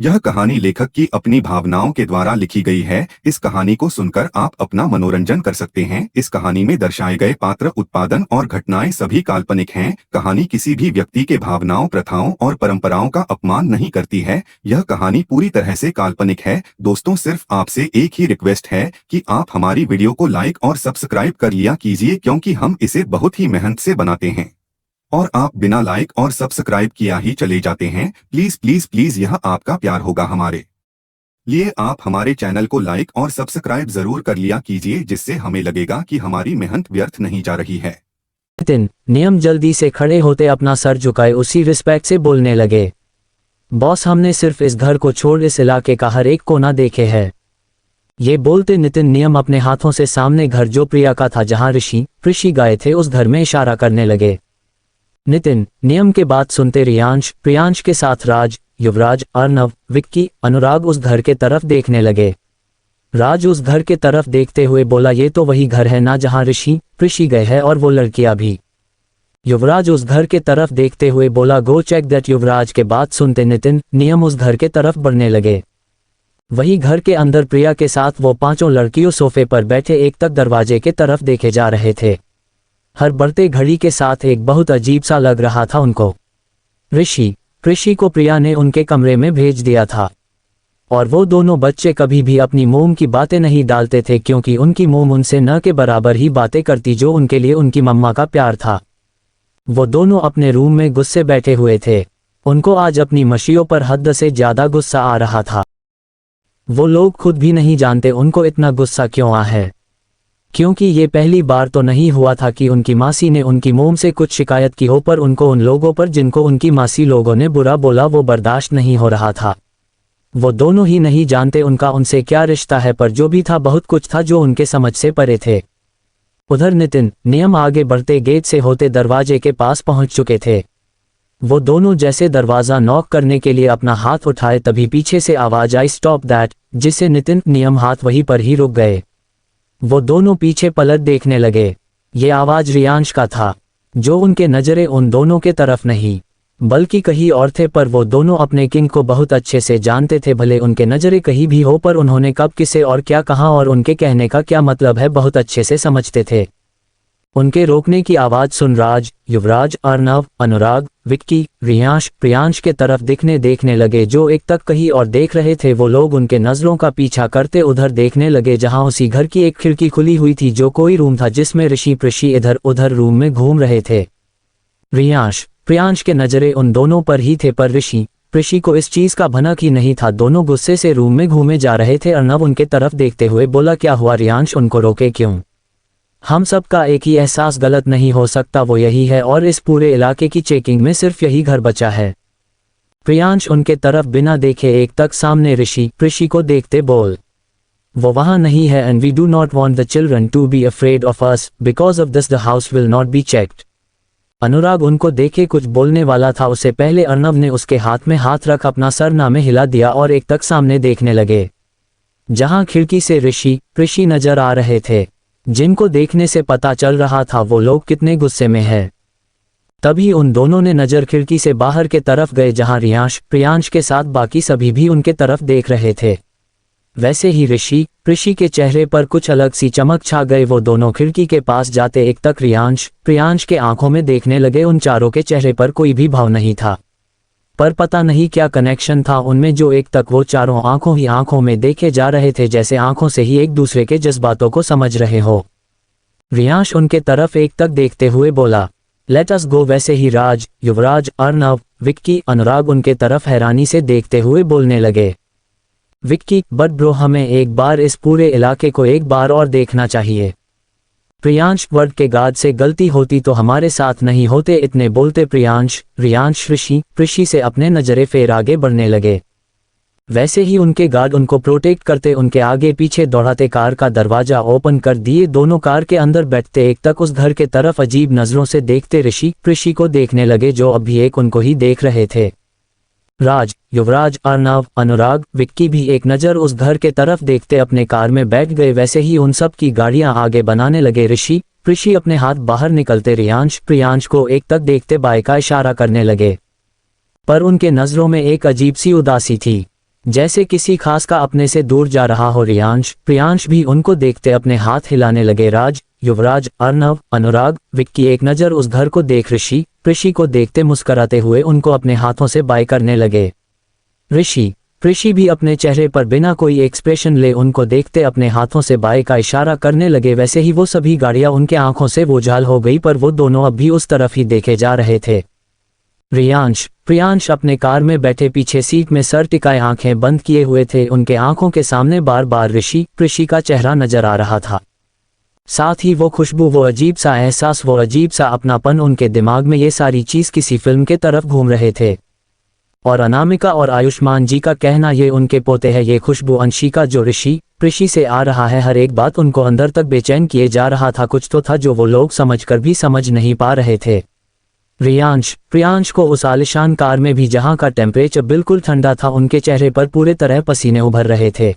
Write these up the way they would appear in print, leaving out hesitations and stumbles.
यह कहानी लेखक की अपनी भावनाओं के द्वारा लिखी गई है। इस कहानी को सुनकर आप अपना मनोरंजन कर सकते हैं। इस कहानी में दर्शाए गए पात्र, उत्पादन और घटनाएं सभी काल्पनिक हैं। कहानी किसी भी व्यक्ति के भावनाओं, प्रथाओं और परंपराओं का अपमान नहीं करती है। यह कहानी पूरी तरह से काल्पनिक है। दोस्तों, सिर्फ आपसे एक ही रिक्वेस्ट है कि आप हमारी वीडियो को लाइक और सब्सक्राइब कर लिया कीजिए, क्योंकि हम इसे बहुत ही मेहनत से बनाते हैं और आप बिना लाइक और सब्सक्राइब किया ही चले जाते हैं। प्लीज प्लीज प्लीज, यह आपका प्यार होगा हमारे लिए। आप हमारे चैनल को लाइक और सब्सक्राइब जरूर कर लिया कीजिए, जिससे हमें लगेगा कि हमारी मेहनत व्यर्थ नहीं जा रही है। नितिन, नियम जल्दी से खड़े होते अपना सर झुकाए उसी रिस्पेक्ट से बोलने लगे। बॉस, हमने सिर्फ इस घर को छोड़ इस इलाके का हर एक कोना देखे है। ये बोलते नितिन नियम अपने हाथों से सामने घर जो प्रिया का था, जहां ऋषि गए थे, उस घर में इशारा करने लगे। नितिन, नियम के बात सुनते प्रियांश के साथ राज, युवराज, अर्नव, विक्की, अनुराग उस घर के तरफ देखने लगे। राज उस घर के तरफ देखते हुए बोला, ये तो वही घर है ना जहां ऋषि गए हैं, और वो लड़कियां भी। युवराज उस घर के तरफ देखते हुए बोला, गो चेक दैट। युवराज के बात सुनते नितिन नियम उस घर के तरफ बढ़ने लगे। वही घर के अंदर प्रिया के साथ वो पांचों लड़कियों सोफे पर बैठे एक तक दरवाजे के तरफ देखे जा रहे थे। हर बढ़ते घड़ी के साथ एक बहुत अजीब सा लग रहा था उनको। ऋषि को प्रिया ने उनके कमरे में भेज दिया था, और वो दोनों बच्चे कभी भी अपनी मोम की बातें नहीं डालते थे, क्योंकि उनकी मोम उनसे न के बराबर ही बातें करती, जो उनके लिए उनकी मम्मा का प्यार था। वो दोनों अपने रूम में गुस्से बैठे हुए थे। उनको आज अपनी मशीयों पर हद से ज्यादा गुस्सा आ रहा था। वो लोग खुद भी नहीं जानते उनको इतना गुस्सा क्यों आ है, क्योंकि ये पहली बार तो नहीं हुआ था कि उनकी मासी ने उनकी मोम से कुछ शिकायत की हो, पर उनको उन लोगों पर जिनको उनकी मासी लोगों ने बुरा बोला वो बर्दाश्त नहीं हो रहा था। वो दोनों ही नहीं जानते उनका उनसे क्या रिश्ता है, पर जो भी था बहुत कुछ था जो उनके समझ से परे थे। उधर नितिन नियम आगे बढ़ते गेट से होते दरवाजे के पास पहुंच चुके थे। वो दोनों जैसे दरवाजा नॉक करने के लिए अपना हाथ उठाए, तभी पीछे से आवाज आई, स्टॉप दैट, जिससे नितिन नियम हाथ वहीं पर ही रुक गए। वो दोनों पीछे पलट देखने लगे। ये आवाज रियांश का था, जो उनके नजरें उन दोनों के तरफ नहीं बल्कि कहीं और थे, पर वो दोनों अपने किंग को बहुत अच्छे से जानते थे। भले उनके नजरें कहीं भी हो, पर उन्होंने कब किसे और क्या कहा और उनके कहने का क्या मतलब है बहुत अच्छे से समझते थे। उनके रोकने की आवाज सुन राज, युवराज, अर्नव, अनुराग, विक्की, प्रियांश के तरफ देखने लगे, जो एक तक कहीं और देख रहे थे। वो लोग उनके नजरों का पीछा करते उधर देखने लगे, जहां उसी घर की एक खिड़की खुली हुई थी, जो कोई रूम था जिसमें ऋषि इधर उधर रूम में घूम रहे थे। प्रियांश के नजरें उन दोनों पर ही थे, पर ऋषि को इस चीज का भनक ही नहीं था। दोनों गुस्से से रूम में घूमे जा रहे थे। अर्नव उनके तरफ देखते हुए बोला, क्या हुआ रियांश, उनको रोके क्यों? हम सब का एक ही एहसास गलत नहीं हो सकता, वो यही है, और इस पूरे इलाके की चेकिंग में सिर्फ यही घर बचा है। प्रियांश उनके तरफ बिना देखे एक तक सामने ऋषि को देखते बोल, वो वहां नहीं है, and we do not want the children to be afraid of us, because of this the house will not be checked. Anurag उनको देखे कुछ बोलने वाला था, उससे पहले अर्नव ने उसके हाथ में हाथ रख अपना सर नामे हिला दिया और एक तक सामने देखने लगे, जहां खिड़की से ऋषि नजर आ रहे थे, जिनको देखने से पता चल रहा था वो लोग कितने गुस्से में है। तभी उन दोनों ने नजर खिड़की से बाहर के तरफ गए, जहां प्रियांश के साथ बाकी सभी भी उनके तरफ देख रहे थे। वैसे ही ऋषि के चेहरे पर कुछ अलग सी चमक छा गई। वो दोनों खिड़की के पास जाते एक तक प्रियांश के आंखों में देखने लगे। उन चारों के चेहरे पर कोई भी भाव नहीं था, पर पता नहीं क्या कनेक्शन था उनमें, जो एक तक वो चारों आंखों ही आंखों में देखे जा रहे थे, जैसे आंखों से ही एक दूसरे के जज्बातों को समझ रहे हो। रियांश उनके तरफ एक तक देखते हुए बोला, लेट अस गो। वैसे ही राज, युवराज, अर्नव, विक्की, अनुराग उनके तरफ हैरानी से देखते हुए बोलने लगे। विक्की, बट ब्रो, हमें एक बार इस पूरे इलाके को एक बार और देखना चाहिए। प्रियांश, वर्ड के गार्ड से गलती होती तो हमारे साथ नहीं होते। इतने बोलते रियांश ऋषि से अपने नजरें फेर आगे बढ़ने लगे। वैसे ही उनके गार्ड उनको प्रोटेक्ट करते उनके आगे पीछे दौड़ाते कार का दरवाजा ओपन कर दिए। दोनों कार के अंदर बैठते एक तक उस घर के तरफ अजीब नजरों से देखते ऋषि को देखने लगे, जो अभी एक उनको ही देख रहे थे। राज, युवराज, अर्नव, अनुराग, विक्की भी एक नज़र उस घर के तरफ देखते अपने कार में बैठ गए। वैसे ही उन सब की गाड़ियां आगे बनाने लगे। ऋषि अपने हाथ बाहर निकलते प्रियांश को एक तक देखते बाय का इशारा करने लगे, पर उनके नजरों में एक अजीब सी उदासी थी। जैसे किसी खास का अपने से दूर जा रहा हो। प्रियांश भी उनको देखते अपने हाथ हिलाने लगे। राज, युवराज, अर्नव, अनुराग, विक्की एक नज़र उस घर को देख ऋषि को देखते मुस्कराते हुए उनको अपने हाथों से बाय करने लगे। ऋषि भी अपने चेहरे पर बिना कोई एक्सप्रेशन ले उनको देखते अपने हाथों से बाय का इशारा करने लगे। वैसे ही वो सभी गाड़ियां उनके आंखों से ओझाल हो गई, पर वो दोनों अब भी उस तरफ ही देखे जा रहे थे। प्रियांश अपने कार में बैठे पीछे सीट में सर टिकाए आंखें बंद किए हुए थे। उनके आंखों के सामने बार बार ऋषि का चेहरा नजर आ रहा था। साथ ही वो खुशबू, वो अजीब सा एहसास, वो अजीब सा अपनापन। उनके दिमाग में ये सारी चीज किसी फिल्म के तरफ घूम रहे थे। और अनामिका और आयुष्मान जी का कहना ये उनके पोते हैं। ये खुशबू अंशिका जो ऋषि से आ रहा है, हर एक बात उनको अंदर तक बेचैन किए जा रहा था। कुछ तो था जो वो लोग समझकर भी समझ नहीं पा रहे थे। प्रियांश को उस आलिशान कार में भी, जहां का टेम्परेचर बिल्कुल ठंडा था, उनके चेहरे पर पूरे तरह पसीने उभर रहे थे।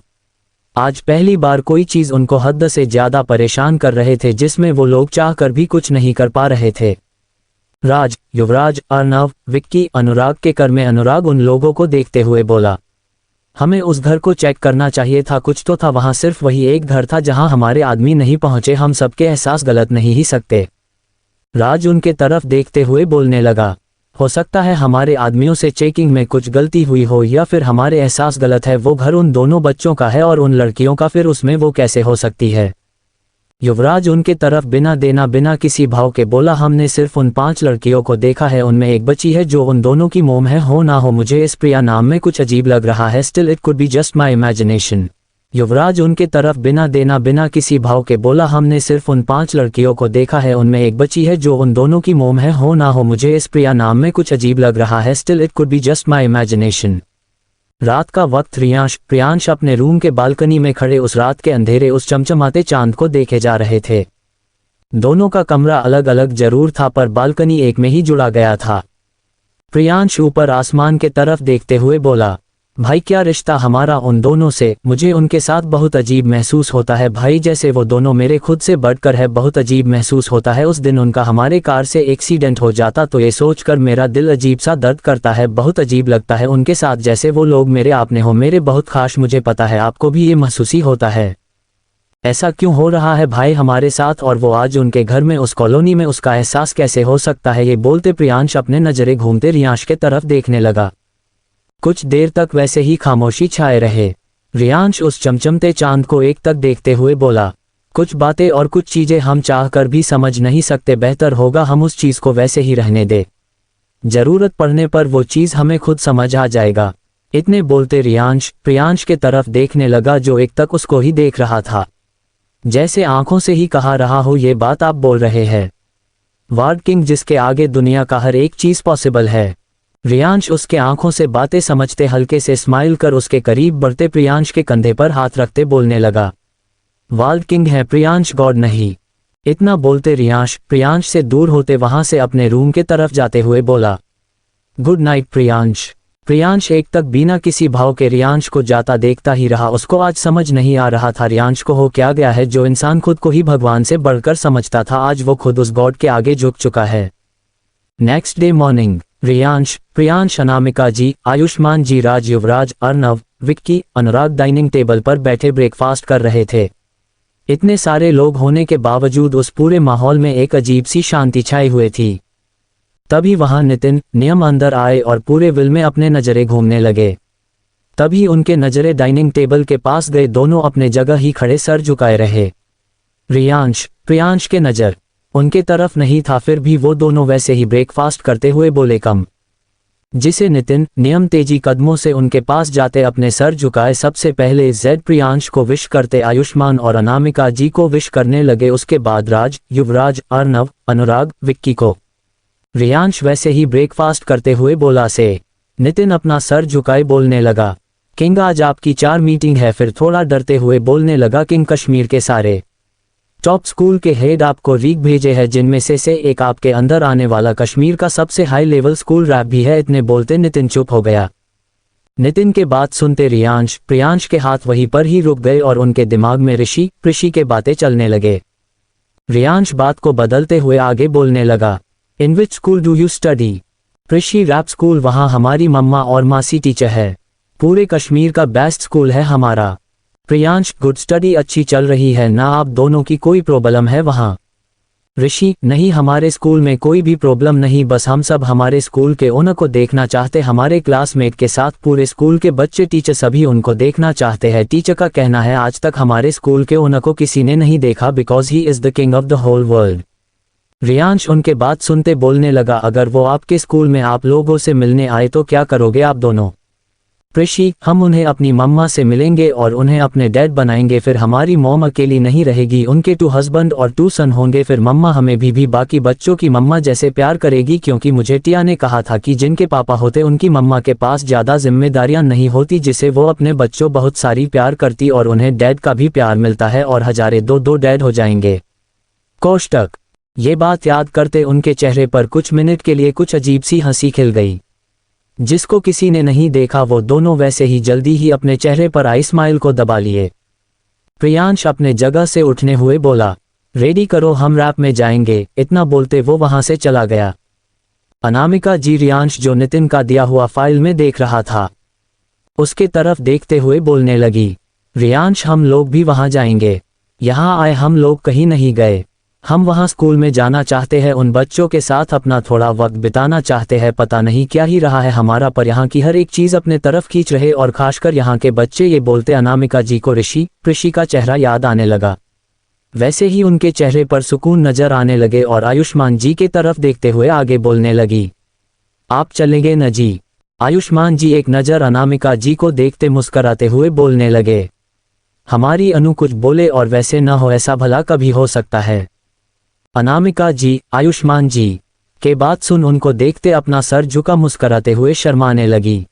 आज पहली बार कोई चीज उनको हद से ज्यादा परेशान कर रहे थे, जिसमें वो लोग चाहकर भी कुछ नहीं कर पा रहे थे। राज, युवराज, अर्नव, विक्की, अनुराग के कर में अनुराग उन लोगों को देखते हुए बोला, हमें उस घर को चेक करना चाहिए था। कुछ तो था वहां, सिर्फ वही एक घर था जहां हमारे आदमी नहीं पहुंचे। हम सबके एहसास गलत नहीं ही सकते। राज उनके तरफ देखते हुए बोलने लगा, हो सकता है हमारे आदमियों से चेकिंग में कुछ गलती हुई हो, या फिर हमारे एहसास गलत है। वो घर उन दोनों बच्चों का है और उन लड़कियों का, फिर उसमें वो कैसे हो सकती है। युवराज उनके तरफ बिना किसी भाव के बोला, हमने सिर्फ उन 5 लड़कियों को देखा है, उनमें एक बच्ची है जो उन दोनों की मोम है। हो ना हो, मुझे इस प्रिया नाम में कुछ अजीब लग रहा है। Still it could be just my imagination. Yuvraj उनके तरफ बिना किसी भाव के बोला, हमने सिर्फ उन 5 लड़कियों को देखा है, उनमें एक बच्ची है जो उन दोनों की मोम है। हो ना हो, मुझे इस प्रिया नाम में कुछ अजीब लग रहा है। Still it could be just my imagination. रात का वक्त। प्रियांश अपने रूम के बालकनी में खड़े उस रात के अंधेरे, उस चमचमाते चांद को देखे जा रहे थे। दोनों का कमरा अलग अलग जरूर था, पर बालकनी एक में ही जुड़ा गया था। प्रियांश ऊपर आसमान के तरफ देखते हुए बोला, भाई क्या रिश्ता हमारा उन दोनों से। मुझे उनके साथ बहुत अजीब महसूस होता है भाई, जैसे वो दोनों मेरे खुद से बढ़कर है। बहुत अजीब महसूस होता है। उस दिन उनका हमारे कार से एक्सीडेंट हो जाता तो ये सोचकर मेरा दिल अजीब सा दर्द करता है। बहुत अजीब लगता है उनके साथ, जैसे वो लोग मेरे आपने हो, मेरे बहुत खास। मुझे पता है आपको भी ये महसूसी होता है। ऐसा क्यों हो रहा है भाई हमारे साथ, और वो आज उनके घर में, उस कॉलोनी में, उसका एहसास कैसे हो सकता है। ये बोलते प्रियांश अपने नजरें घूमते रियांश के तरफ देखने लगा। कुछ देर तक वैसे ही खामोशी छाए रहे। रियांश उस चमचमते चांद को एक तक देखते हुए बोला, कुछ बातें और कुछ चीजें हम चाहकर भी समझ नहीं सकते। बेहतर होगा हम उस चीज को वैसे ही रहने दे। जरूरत पड़ने पर वो चीज हमें खुद समझ आ जाएगा। इतने बोलते रियांश प्रियांश के तरफ देखने लगा, जो एक तक उसको ही देख रहा था, जैसे आंखों से ही कहा रहा हो, ये बात आप बोल रहे हैं। वार्ड किंग, जिसके आगे दुनिया का हर एक चीज पॉसिबल है। रियांश उसके आंखों से बातें समझते हल्के से स्माइल कर उसके करीब बढ़ते प्रियांश के कंधे पर हाथ रखते बोलने लगा, वार्ड किंग है प्रियांश, गॉड नहीं। इतना बोलते रियांश प्रियांश से दूर होते वहां से अपने रूम के तरफ जाते हुए बोला, गुड नाइट प्रियांश। प्रियांश एक तक बिना किसी भाव के रियांश को जाता देखता ही रहा। उसको आज समझ नहीं आ रहा था रियांश को हो क्या गया है। जो इंसान खुद को ही भगवान से बढ़कर समझता था, आज वो खुद उस गॉड के आगे झुक चुका है। Next day morning, Priyansh, Anamika ji, Ayushman ji, Raj, Yuvraj, Arnav, Vicky, Anurag dining table पर बैठे ब्रेकफास्ट कर रहे थे। इतने सारे लोग होने के बावजूद उस पूरे माहौल में एक अजीब सी शांति छाई हुई थी। तभी वहां नियम अंदर आए और पूरे विल में अपने नजरें घूमने लगे। तभी उनके नजरें डाइनिंग टेबल के पास गए। दोनों अपने जगह ही खड़े सर झुकाए रहे। प्रियांश के नजर उनके तरफ नहीं था, फिर भी वो दोनों वैसे ही ब्रेकफास्ट करते हुए बोले कम, जिसे नियम तेजी कदमों से उनके पास जाते अपने सर झुकाए। सबसे पहले जेड प्रियांश को विश करते आयुष्मान और अनामिका जी को विश करने लगे। उसके बाद राज, युवराज, अर्नव, अनुराग, विक्की को। रियांश वैसे ही ब्रेकफास्ट करते हुए बोला से। नितिन अपना सर झुकाए बोलने लगा, किंग आज आपकी 4 मीटिंग है। फिर थोड़ा डरते हुए बोलने लगा, किंग कश्मीर के सारे टॉप स्कूल के हेड आपको रीक भेजे हैं, जिनमें से एक आपके अंदर आने वाला कश्मीर का सबसे हाई लेवल स्कूल रैप भी है। इतने बोलते नितिन चुप हो गया। नितिन के बात सुनते प्रियांश के हाथ वहीं पर ही रुक गए और उनके दिमाग में ऋषि के बातें चलने लगे। रियांश बात को बदलते हुए आगे बोलने लगा, in which school do you study? Rishi, रैप स्कूल। वहां हमारी मम्मा और मासी टीचर है। पूरे कश्मीर का बेस्ट स्कूल है हमारा। प्रियांश, गुड स्टडी अच्छी चल रही है ना? आप दोनों की कोई प्रॉब्लम है वहाँ? ऋषि, नहीं हमारे स्कूल में कोई भी प्रॉब्लम नहीं, बस हम सब हमारे स्कूल के ओनर को देखना चाहते, हमारे क्लासमेट के साथ पूरे स्कूल के बच्चे टीचर सभी उनको देखना चाहते हैं। टीचर का कहना है आज तक हमारे स्कूल के ओनर को किसी ने नहीं देखा because he is the king of the whole world. Riyansh उनके बात सुनते बोलने लगा, अगर वो आपके स्कूल में आप लोगों से मिलने आए तो क्या करोगे आप दोनों? ऋषि, हम उन्हें अपनी मम्मा से मिलेंगे और उन्हें अपने डैड बनाएंगे, फिर हमारी मॉम अकेली नहीं रहेगी, उनके 2 हस्बैंड और 2 सन होंगे, फिर मम्मा हमें भी बाकी बच्चों की मम्मा जैसे प्यार करेगी, क्योंकि मुझे टिया ने कहा था कि जिनके पापा होते उनकी मम्मा के पास ज़्यादा जिम्मेदारियां नहीं होती, जिसे वो अपने बच्चों बहुत सारी प्यार करती और उन्हें डैड का भी प्यार मिलता है और हजारे 2 डैड हो जाएंगे। कोष्टक। ये बात याद करते उनके चेहरे पर कुछ मिनट के लिए कुछ अजीब सी हंसी खिल गई, जिसको किसी ने नहीं देखा। वो दोनों वैसे ही जल्दी ही अपने चेहरे पर आई स्माइल को दबा लिए। प्रियांश अपने जगह से उठने हुए बोला, रेडी करो हम रैप में जाएंगे। इतना बोलते वो वहां से चला गया। अनामिका जी रियांश जो नितिन का दिया हुआ फाइल में देख रहा था, उसके तरफ देखते हुए बोलने लगी, रियांश हम लोग भी वहां जाएंगे। यहाँ आए हम लोग कहीं नहीं गए, हम वहां स्कूल में जाना चाहते हैं, उन बच्चों के साथ अपना थोड़ा वक्त बिताना चाहते हैं। पता नहीं क्या ही रहा है हमारा, पर यहाँ की हर एक चीज अपने तरफ खींच रहे और खासकर यहाँ के बच्चे। ये बोलते अनामिका जी को ऋषि का चेहरा याद आने लगा। वैसे ही उनके चेहरे पर सुकून नजर आने लगे और आयुष्मान जी के तरफ देखते हुए आगे बोलने लगी, आप चलेंगे न जी? आयुष्मान जी एक नजर अनामिका जी को देखते मुस्कराते हुए बोलने लगे, हमारी अनु कुछ बोले और वैसे न हो, ऐसा भला कभी हो सकता है? अनामिका जी, आयुष्मान जी के बात सुन उनको देखते अपना सर झुका मुस्कराते हुए शर्माने लगी।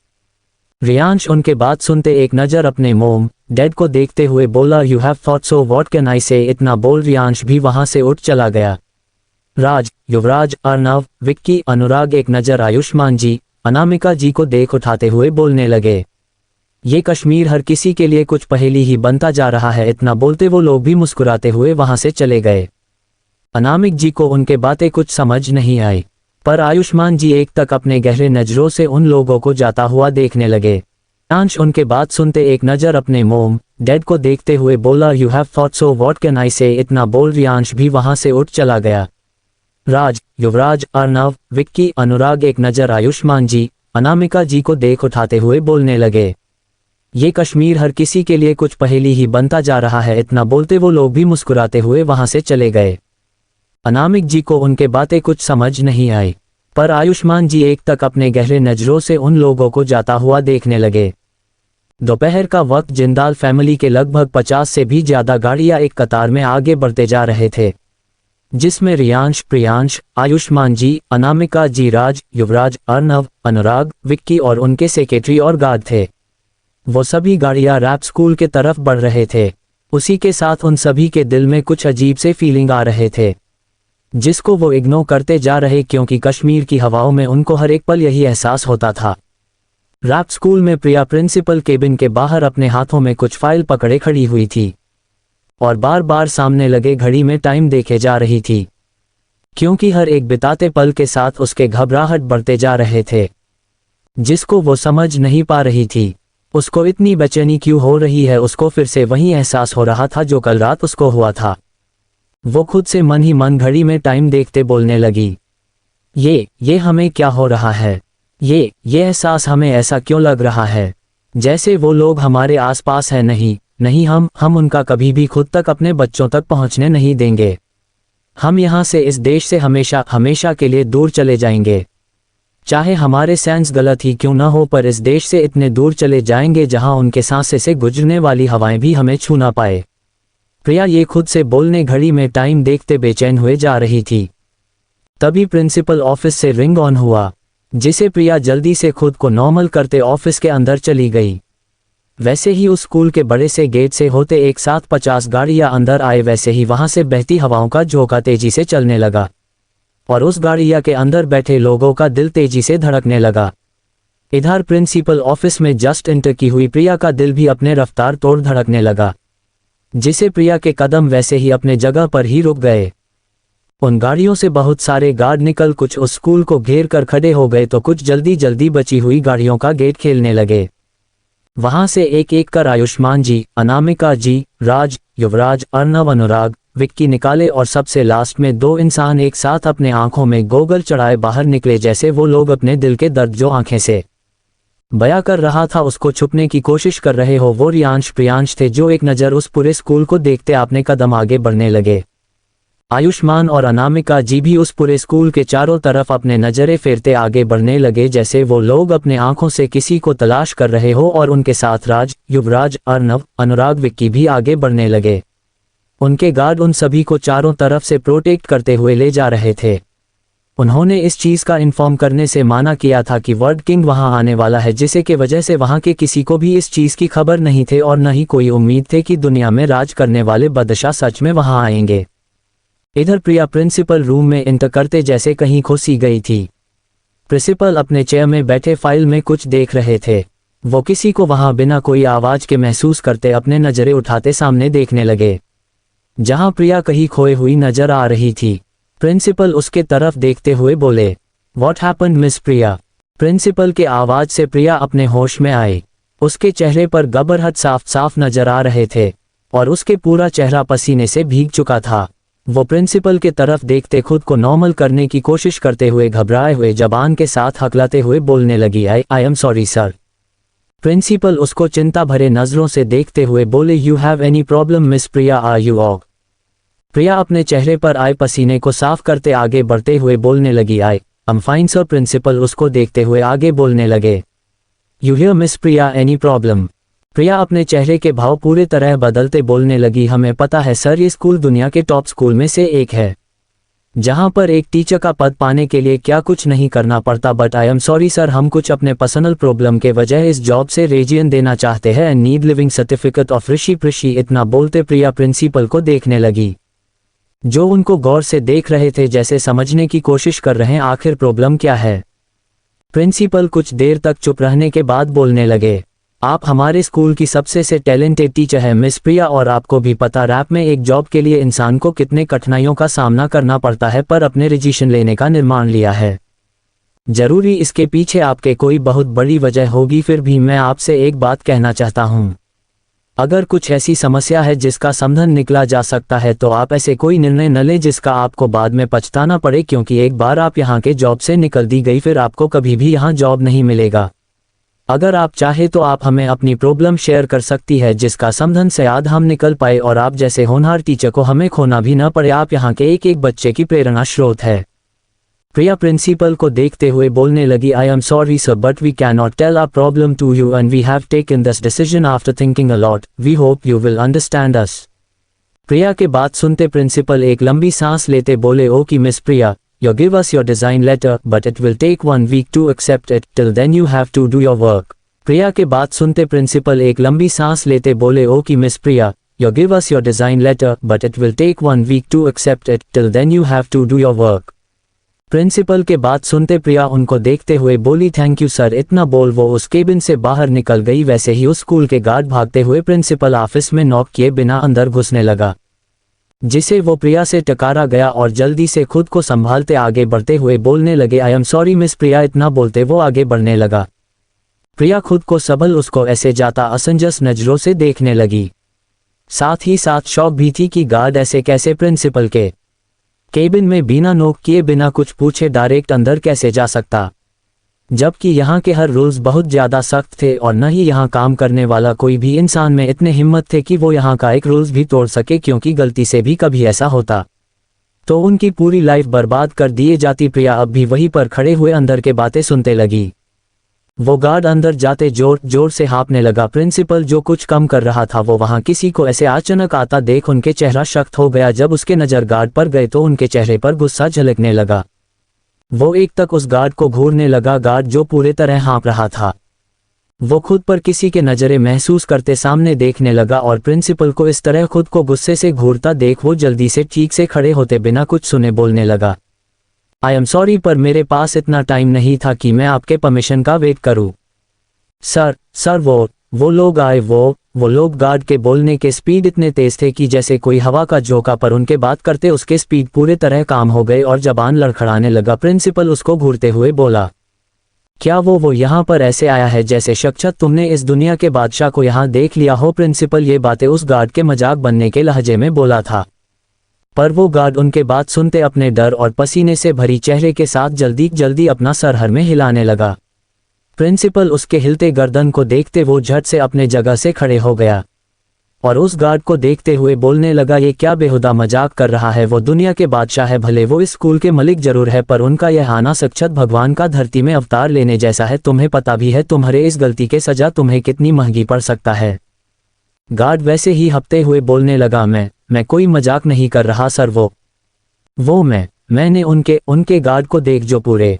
रियांश उनके बात सुनते एक नज़र अपने मोम डैड को देखते हुए बोला, you have thought so what can I से? इतना बोल रियांश भी वहां से उठ चला गया। राज, युवराज, अर्नव, विक्की, अनुराग एक नज़र आयुष्मान जी, अनामिका जी को देख उठाते हुए बोलने लगे, ये कश्मीर हर किसी के लिए कुछ पहेली ही बनता जा रहा है। इतना बोलते वो लोग भी मुस्कुराते हुए वहां से चले गए। अनामिक जी को उनके बातें कुछ समझ नहीं आई, पर आयुष्मान जी एक तक अपने गहरे नजरों से उन लोगों को जाता हुआ देखने लगे। रियांश उनके बात सुनते एक नज़र अपने मोम डैड को देखते हुए बोला, you have thought so what can I से? इतना बोल रियांश भी वहां से उठ चला गया। राज, युवराज, अर्नव, विक्की, अनुराग एक नज़र आयुष्मान जी, अनामिका जी को देख उठाते हुए बोलने लगे, ये कश्मीर हर किसी के लिए कुछ पहेली ही बनता जा रहा है। इतना बोलते वो लोग भी मुस्कुराते हुए वहां से चले गए। अनामिक जी को उनके बातें कुछ समझ नहीं आई, पर आयुष्मान जी एक तक अपने गहरे नजरों से उन लोगों को जाता हुआ देखने लगे। दोपहर का वक्त जिंदाल फैमिली के लगभग 50 से भी ज्यादा गाड़ियां एक कतार में आगे बढ़ते जा रहे थे, जिसमें रियांश, प्रियांश, आयुष्मान जी, अनामिका जी, राज, युवराज, अर्नव, अनुराग, विक्की और उनके सेक्रेटरी और गार्ड थे। वो सभी गाड़ियां रैप स्कूल के तरफ बढ़ रहे थे। उसी के साथ उन सभी के दिल में कुछ अजीब से फीलिंग आ रहे थे, जिसको वो इग्नोर करते जा रहे, क्योंकि कश्मीर की हवाओं में उनको हर एक पल यही एहसास होता था। रैप स्कूल में प्रिया प्रिंसिपल केबिन के बाहर अपने हाथों में कुछ फाइल पकड़े खड़ी हुई थी और बार बार सामने लगे घड़ी में टाइम देखे जा रही थी, क्योंकि हर एक बिताते पल के साथ उसके घबराहट बढ़ते जा रहे थे, जिसको वो समझ नहीं पा रही थी। उसको इतनी बेचैनी क्यों हो रही है? उसको फिर से वही एहसास हो रहा था जो कल रात उसको हुआ था। वो खुद से मन ही मन घड़ी में टाइम देखते बोलने लगी, ये हमें क्या हो रहा है? ये एहसास हमें ऐसा क्यों लग रहा है जैसे वो लोग हमारे आसपास है? नहीं, हम उनका कभी भी खुद तक अपने बच्चों तक पहुंचने नहीं देंगे। हम यहाँ से, इस देश से हमेशा के लिए दूर चले जाएंगे। चाहे हमारे सेंस गलत ही क्यों न हो, पर इस देश से इतने दूर चले जाएंगे जहां उनके सांसे से गुजरने वाली हवाएं भी हमें छू ना पाए। प्रिया ये खुद से बोलने घड़ी में टाइम देखते बेचैन हुए जा रही थी। तभी प्रिंसिपल ऑफिस से रिंग ऑन हुआ, जिसे प्रिया जल्दी से खुद को नॉर्मल करते ऑफिस के अंदर चली गई। वैसे ही उस स्कूल के बड़े से गेट से होते एक साथ 50 गाड़ियां अंदर आए, वैसे ही वहां से बहती हवाओं का झोंका तेजी से चलने लगा और उस गाड़िया के अंदर बैठे लोगों का दिल तेजी से धड़कने लगा। इधर प्रिंसिपल ऑफिस में जस्ट एंटर की हुई प्रिया का दिल भी अपने रफ्तार तोड़ धड़कने लगा, जिसे प्रिया के कदम वैसे ही अपने जगह पर ही रुक गए। उन गाड़ियों से बहुत सारे गार्ड निकल कुछ उस स्कूल को घेर कर खड़े हो गए, तो कुछ जल्दी जल्दी बची हुई गाड़ियों का गेट खेलने लगे। वहां से एक एक कर आयुष्मान जी, अनामिका जी, राज, युवराज, अर्नव, अनुराग, विक्की निकाले और सबसे लास्ट में 2 इंसान एक साथ अपने आंखों में गोगल चढ़ाए बाहर निकले, जैसे वो लोग अपने दिल के दर्द जो आंखें से बयां कर रहा था उसको छुपने की कोशिश कर रहे हो। वो रियांश प्रियांश थे जो एक नज़र उस पूरे स्कूल को देखते अपने कदम आगे बढ़ने लगे। आयुष्मान और अनामिका जी भी उस पूरे स्कूल के चारों तरफ अपने नजरें फेरते आगे बढ़ने लगे, जैसे वो लोग अपने आंखों से किसी को तलाश कर रहे हो। और उनके साथ राज, युवराज, अर्नव, अनुराग, विक्की भी आगे बढ़ने लगे। उनके गार्ड उन सभी को चारों तरफ से प्रोटेक्ट करते हुए ले जा रहे थे। उन्होंने इस चीज का इन्फॉर्म करने से माना किया था कि वर्ड किंग वहां आने वाला है, जिसे के वजह से वहां के किसी को भी इस चीज की खबर नहीं थे और न ही कोई उम्मीद थे कि दुनिया में राज करने वाले बादशाह सच में वहां आएंगे। इधर प्रिया प्रिंसिपल रूम में इंटर करते जैसे कहीं खो सी गई थी। प्रिंसिपल अपने चेयर में बैठे फाइल में कुछ देख रहे थे। वो किसी को वहां बिना कोई आवाज के महसूस करते अपने नजरें उठाते सामने देखने लगे, जहां प्रिया कहीं खोई हुई नजर आ रही थी। प्रिंसिपल उसके तरफ देखते हुए बोले, what happened Miss Priya? Principal के आवाज से प्रिया अपने होश में आई। उसके चेहरे पर घबराहट साफ साफ नजर आ रहे थे और उसके पूरा चेहरा पसीने से भीग चुका था। वो प्रिंसिपल के तरफ देखते खुद को नॉर्मल करने की कोशिश करते हुए घबराए हुए जबान के साथ हकलाते हुए बोलने लगी, I am sorry sir. Principal उसको चिंता भरे नजरों से देखते हुए बोले, you have any problem Miss Priya, are you okay? Priya अपने चेहरे पर आए पसीने को साफ करते आगे बढ़ते हुए बोलने लगी, I am fine sir. Principal उसको देखते हुए आगे बोलने लगे, you here miss Priya any problem? Priya अपने चेहरे के भाव पूरे तरह बदलते बोलने लगी, हमें पता है सर, ये स्कूल दुनिया के टॉप स्कूल में से एक है, जहां पर एक टीचर का पद पाने के लिए क्या कुछ नहीं करना पड़ता। But I am sorry sir, हम कुछ अपने पर्सनल प्रॉब्लम के वजह इस जॉब से रेजियन देना चाहते हैं and need leaving certificate of Rishi Prishi. इतना बोलते प्रिया प्रिंसिपल को देखने लगी, जो उनको गौर से देख रहे थे, जैसे समझने की कोशिश कर रहे हैं आखिर प्रॉब्लम क्या है। प्रिंसिपल कुछ देर तक चुप रहने के बाद बोलने लगे, आप हमारे स्कूल की सबसे से टैलेंटेड टीचर है मिस प्रिया, और आपको भी पता रैप में एक जॉब के लिए इंसान को कितने कठिनाइयों का सामना करना पड़ता है, पर अपने रजिस्ट्रेशन लेने का निर्माण लिया है। जरूरी इसके पीछे आपके कोई बहुत बड़ी वजह होगी, फिर भी मैं आपसे एक बात कहना चाहता हूँ, अगर कुछ ऐसी समस्या है जिसका समाधान निकला जा सकता है तो आप ऐसे कोई निर्णय न लें जिसका आपको बाद में पछताना पड़े, क्योंकि एक बार आप यहाँ के जॉब से निकल दी गई फिर आपको कभी भी यहाँ जॉब नहीं मिलेगा। अगर आप चाहे तो आप हमें अपनी प्रॉब्लम शेयर कर सकती है, जिसका समाधान शायद हम निकल पाए और आप जैसे होनहार टीचर को हमें खोना भी न पड़े। आप यहाँ के एक एक बच्चे की प्रेरणा स्रोत है। प्रिया प्रिंसिपल को देखते हुए बोलने लगी, I am sorry sir, but we can not tell our problem to you and we have taken this decision after thinking a lot. We hope you will understand us. Priya के बात सुनते प्रिंसिपल एक लंबी सांस लेते बोले, okay miss Priya, you give us your design letter, but it will take 1 week to accept it. Till then you have to do your work. प्रिया के बात सुनते प्रिंसिपल एक लंबी सांस लेते बोले, okay miss Priya, you give us your design letter, but it will take 1 week to accept it. Till then you have to do your work. Principal के बात सुनते प्रिया उनको देखते हुए बोली, थैंक यू सर। इतना बोल वो उस केबिन से बाहर निकल गई। वैसे ही उस स्कूल के गार्ड भागते हुए प्रिंसिपल ऑफिस में नॉक किए बिना अंदर घुसने लगा, जिसे वो प्रिया से टकरा गया और जल्दी से खुद को संभालते आगे बढ़ते हुए बोलने लगे, आई एम सॉरी मिस प्रिया। इतना बोलते वो आगे बढ़ने लगा। प्रिया खुद को संभल उसको ऐसे जाता असमंजस नजरों से देखने लगी। साथ ही साथ शौक भी थी कि गार्ड ऐसे कैसे प्रिंसिपल के केबिन में बिना नोक किए बिना कुछ पूछे डायरेक्ट अंदर कैसे जा सकता, जबकि यहाँ के हर रूल्स बहुत ज़्यादा सख्त थे और न ही यहाँ काम करने वाला कोई भी इंसान में इतने हिम्मत थे कि वो यहाँ का एक रूल्स भी तोड़ सके, क्योंकि गलती से भी कभी ऐसा होता तो उनकी पूरी लाइफ बर्बाद कर दिए जाती। प्रिया अब भी वहीं पर खड़े हुए अंदर के बातें सुनते लगी। वो गार्ड अंदर जाते जोर जोर से हाँफने लगा। प्रिंसिपल जो कुछ कम कर रहा था वो वहाँ किसी को ऐसे अचानक आता देख उनके चेहरा सख्त हो गया। जब उसके नज़र गार्ड पर गए तो उनके चेहरे पर गुस्सा झलकने लगा। वो एक तक उस गार्ड को घूरने लगा, गार्ड जो पूरे तरह हाँप रहा था। वो खुद पर किसी के नज़रें महसूस करते सामने देखने लगा और प्रिंसिपल को इस तरह खुद को गुस्से से घूरता देख वो जल्दी से ठीक से खड़े होते बिना कुछ सुने बोलने लगा, आई एम सॉरी, पर मेरे पास इतना टाइम नहीं था कि मैं आपके परमिशन का वेट करूं। सर वो लोग आए, वो लोग। गार्ड के बोलने के स्पीड इतने तेज थे कि जैसे कोई हवा का झोंका, पर उनके बात करते उसके स्पीड पूरे तरह काम हो गए और जबान लड़खड़ाने लगा। प्रिंसिपल उसको घूरते हुए बोला, क्या वो यहाँ पर ऐसे आया है जैसे शख्स तुमने इस दुनिया के बादशाह को यहाँ देख लिया हो। प्रिंसिपल ये बातें उस गार्ड के मजाक बनने के लहजे में बोला था, पर वो गार्ड उनके बात सुनते अपने डर और पसीने से भरी चेहरे के साथ जल्दी जल्दी अपना सर हर में हिलाने लगा। प्रिंसिपल उसके हिलते गर्दन को देखते वो झट से अपने जगह से खड़े हो गया और उस गार्ड को देखते हुए बोलने लगा, ये क्या बेहुदा मजाक कर रहा है। वो दुनिया के बादशाह है, भले वो इस स्कूल के मलिक जरूर है, पर उनका यह आना सक्षत भगवान का धरती में अवतार लेने जैसा है। तुम्हें पता भी है तुम्हारे इस गलती के सजा तुम्हें कितनी महंगी पड़ सकता है। गार्ड वैसे ही हपते हुए बोलने लगा, मैं कोई मजाक नहीं कर रहा सर। वो मैंने उनके गार्ड को देख जो पूरे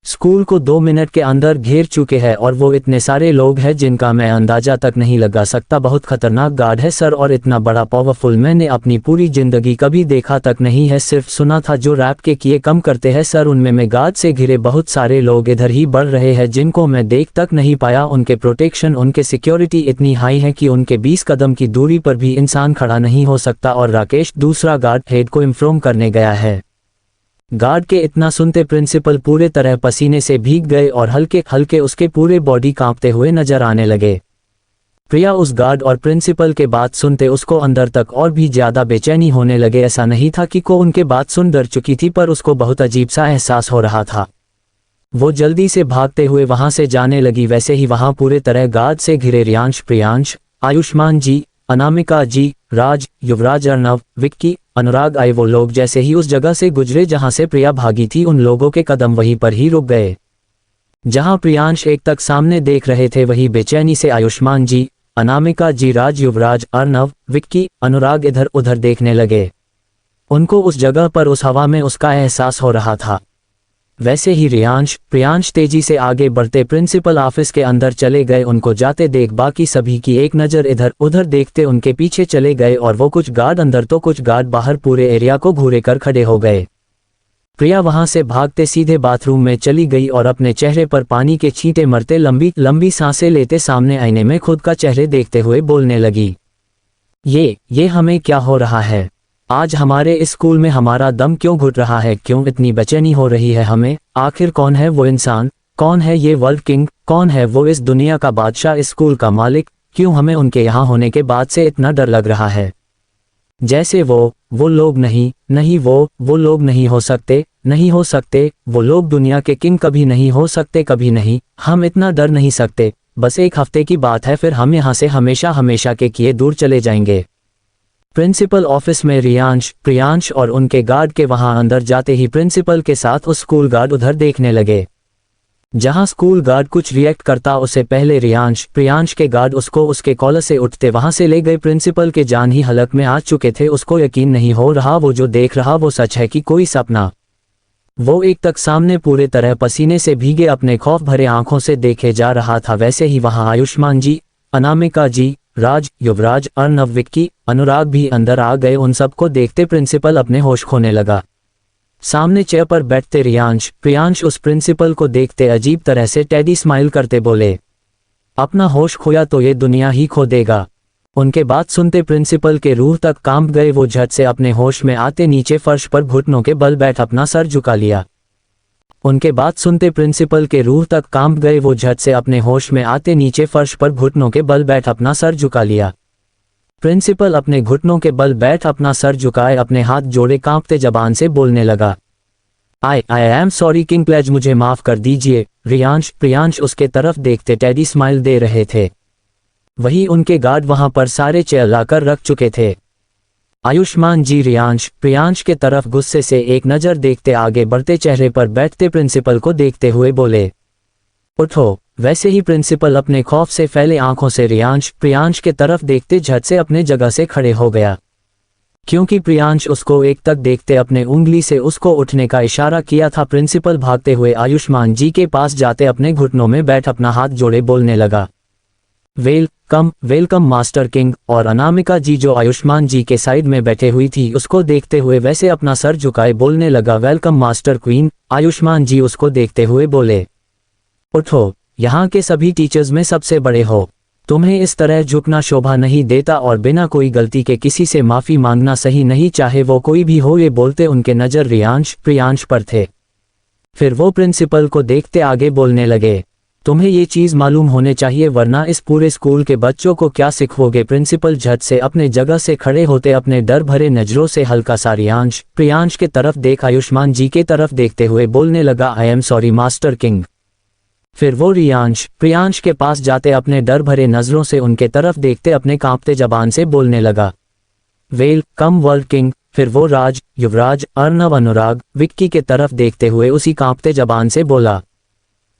स्कूल को 2 मिनट के अंदर घेर चुके हैं और वो इतने सारे लोग हैं जिनका मैं अंदाजा तक नहीं लगा सकता। बहुत खतरनाक गार्ड है सर, और इतना बड़ा पावरफुल मैंने अपनी पूरी जिंदगी कभी देखा तक नहीं है। सिर्फ सुना था जो रैप के किए कम करते हैं सर, उनमें मैं गार्ड से घिरे बहुत सारे लोग इधर ही बढ़ रहे हैं जिनको मैं देख तक नहीं पाया। उनके प्रोटेक्शन, उनके सिक्योरिटी इतनी हाई है कि उनके 20 कदम की दूरी पर भी इंसान खड़ा नहीं हो सकता। और राकेश दूसरा गार्ड हेड को इन्फॉर्म करने गया है। गार्ड के इतना सुनते प्रिंसिपल पूरे तरह पसीने से भीग गए और हल्के हल्के उसके पूरे बॉडी कांपते हुए नजर आने लगे। प्रिया उस गार्ड और प्रिंसिपल के बात सुनते उसको अंदर तक और भी ज्यादा बेचैनी होने लगे। ऐसा नहीं था कि को उनके बात सुन डर चुकी थी, पर उसको बहुत अजीब सा एहसास हो रहा था। वो जल्दी से भागते हुए वहां से जाने लगी। वैसे ही वहां पूरे तरह गार्ड से घिरे रियांश, प्रियांश, आयुष्मान जी, अनामिका जी, राज, युवराज, अर्नव, विक्की, अनुराग आए। वो लोग जैसे ही उस जगह से गुजरे जहां से प्रिया भागी थी, उन लोगों के कदम वहीं पर ही रुक गए। जहां प्रियांश एक तक सामने देख रहे थे, वही बेचैनी से आयुष्मान जी, अनामिका जी, राज, युवराज, अर्नव, विक्की, अनुराग इधर उधर देखने लगे। उनको उस जगह पर उस हवा में उसका एहसास हो रहा था। वैसे ही रियांश, प्रियांश तेजी से आगे बढ़ते प्रिंसिपल ऑफिस के अंदर चले गए। उनको जाते देख बाकी सभी की एक नज़र इधर उधर देखते उनके पीछे चले गए और वो कुछ गार्ड अंदर तो कुछ गार्ड बाहर पूरे एरिया को घूरे कर खड़े हो गए। प्रिया वहां से भागते सीधे बाथरूम में चली गई और अपने चेहरे पर पानी के छींटे मरते लंबी लंबी सांसें लेते सामने आईने में खुद का चेहरे देखते हुए बोलने लगी, ये हमें क्या हो रहा है? आज हमारे इस स्कूल में हमारा दम क्यों घुट रहा है? क्यों इतनी बेचैनी हो रही है हमें? आखिर कौन है वो इंसान? कौन है ये वर्ल्ड किंग? कौन है वो इस दुनिया का बादशाह, इस स्कूल का मालिक? क्यों हमें उनके यहाँ होने के बाद से इतना डर लग रहा है? जैसे वो लोग नहीं वो लोग नहीं हो सकते। वो लोग दुनिया के किंग कभी नहीं हो सकते, कभी नहीं। हम इतना डर नहीं सकते। बस 1 हफ्ते की बात है, फिर हम यहाँ से हमेशा हमेशा के किए दूर चले जाएंगे। प्रिंसिपल ऑफिस में रियांश, प्रियांश और उनके गार्ड के वहां अंदर जाते ही प्रिंसिपल के साथ उस स्कूल गार्ड उधर देखने लगे। जहां स्कूल गार्ड कुछ रिएक्ट करता उससे पहले रियांश, प्रियांश के गार्ड उसको उसके कॉलर से उठते वहां से ले गए। प्रिंसिपल के जान ही हलक में आ चुके थे। उसको यकीन नहीं हो रहा वो जो देख रहा वो सच है कि कोई सपना। वो एक तक सामने पूरे तरह पसीने से भीगे अपने खौफ भरे आंखों से देखे जा रहा था। वैसे ही वहां आयुष्मान जी, अनामिका जी, राज, युवराज, अर्नव, विक्की, अनुराग भी अंदर आ गए। उन सबको देखते प्रिंसिपल अपने होश खोने लगा। सामने चेयर पर बैठते रियांश, प्रियांश उस प्रिंसिपल को देखते अजीब तरह से टेडी स्माइल करते बोले, अपना होश खोया तो ये दुनिया ही खो देगा। उनके बात सुनते प्रिंसिपल के रूह तक कांप गए। वो झट से अपने होश में आते नीचे फर्श पर घुटनों के बल बैठ अपना सर झुका लिया। उनके बात सुनते प्रिंसिपल के रूह तक कांप गए। वो झट से अपने होश में आते नीचे फर्श पर घुटनों के बल बैठ अपना सर झुका लिया। प्रिंसिपल अपने घुटनों के बल बैठ अपना सर झुकाए अपने हाथ जोड़े कांपते जबान से बोलने लगा, I am sorry king please, मुझे माफ कर दीजिए। रियांश, प्रियांश उसके तरफ देखते टेडी स्माइल दे रहे थे। वही उनके गार्ड वहां पर सारे चेयर लाकर रख चुके थे। आयुष्मान जी रियांश, प्रियांश के तरफ गुस्से से एक नज़र देखते आगे बढ़ते चेहरे पर बैठते प्रिंसिपल को देखते हुए बोले, उठो। वैसे ही प्रिंसिपल अपने खौफ से फैले आंखों से रियांश, प्रियांश के तरफ देखते झट से अपने जगह से खड़े हो गया। क्योंकि प्रियांश उसको एक तक देखते अपने उंगली से उसको उठने का इशारा किया था। प्रिंसिपल भागते हुए आयुष्मान जी के पास जाते अपने घुटनों में बैठ अपना हाथ जोड़े बोलने लगा, वेलकम मास्टर किंग। और अनामिका जी जो आयुष्मान जी के साइड में बैठे हुई थी उसको देखते हुए वैसे अपना सर झुकाए बोलने लगा, वेलकम मास्टर क्वीन। आयुष्मान जी उसको देखते हुए बोले, उठो, यहाँ के सभी टीचर्स में सबसे बड़े हो, तुम्हें इस तरह झुकना शोभा नहीं देता और बिना कोई गलती के किसी से माफी मांगना सही नहीं, चाहे वो कोई भी हो। ये बोलते उनके नजर रियांश, प्रियांश पर थे। फिर वो प्रिंसिपल को देखते आगे बोलने लगे, तुम्हें ये चीज़ मालूम होने चाहिए वरना इस पूरे स्कूल के बच्चों को क्या सिखोगे। प्रिंसिपल झट से अपने जगह से खड़े होते अपने डर भरे नजरों से हल्का सा प्रियांश के तरफ देख आयुष्मान जी के तरफ देखते हुए बोलने लगा, I am sorry master king. फिर वो प्रियांश के पास जाते अपने डर भरे नजरों से उनके तरफ देखते अपने कांपते जबान से बोलने लगा, वेल कम वर्ल्ड किंग। फिर वो युवराज, अर्नव, अनुराग, विक्की के तरफ देखते हुए उसी कांपते जबान से बोला,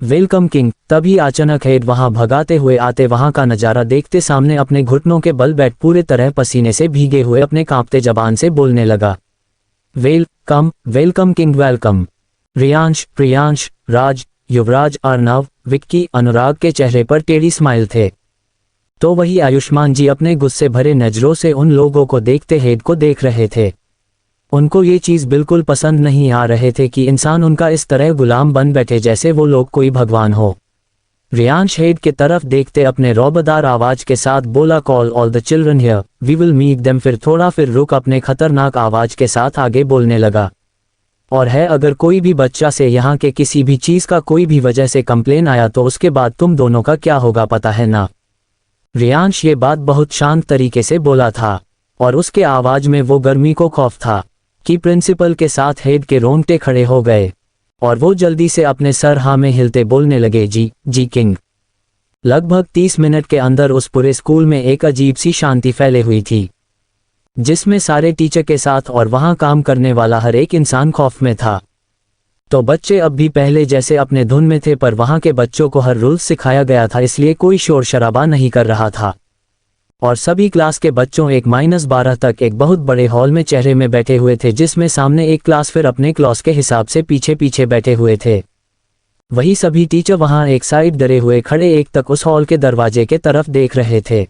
वेलकम किंग। तभी अचानक हेड वहां भगाते हुए आते वहां का नजारा देखते सामने अपने घुटनों के बल बैठ पूरे तरह पसीने से भीगे हुए अपने कांपते जबान से बोलने लगा, वेलकम किंग वेलकम। प्रियांश, राज, युवराज, अर्नव, विक्की, अनुराग के चेहरे पर टेढ़ी स्माइल थे। तो वही आयुष्मान जी अपने गुस्से भरे नजरों से उन लोगों को देखते हेड को देख रहे थे। उनको ये चीज़ बिल्कुल पसंद नहीं आ रहे थे कि इंसान उनका इस तरह गुलाम बन बैठे जैसे वो लोग कोई भगवान हो। रियांश हेड के तरफ देखते अपने रौबदार आवाज के साथ बोला, call all the children here, we will meet them. फिर रुक अपने खतरनाक आवाज के साथ आगे बोलने लगा, और है अगर कोई भी बच्चा से यहाँ के किसी भी चीज़ का कोई भी वजह से कंप्लेन आया तो उसके बाद तुम दोनों का क्या होगा पता है ना। रियांश ये बात बहुत शांत तरीके से बोला था और उसके आवाज में वो गर्मी को खौफ था कि प्रिंसिपल के साथ हेड के रोंगटे खड़े हो गए और वो जल्दी से अपने सर हाँ में हिलते बोलने लगे, जी किंग। लगभग 30 मिनट के अंदर उस पूरे स्कूल में एक अजीब सी शांति फैले हुई थी, जिसमें सारे टीचर के साथ और वहां काम करने वाला हर एक इंसान खौफ में था। तो बच्चे अब भी पहले जैसे अपने धुन में थे, पर वहां के बच्चों को हर रूल सिखाया गया था, इसलिए कोई शोर शराबा नहीं कर रहा था और सभी क्लास के बच्चों 1-12 तक एक बहुत बड़े हॉल में चेहरे में बैठे हुए थे, जिसमें सामने एक क्लास फिर अपने क्लास के हिसाब से पीछे पीछे बैठे हुए थे। वही सभी टीचर वहां एक साइड डरे हुए खड़े एक तक उस हॉल के दरवाजे के तरफ देख रहे थे,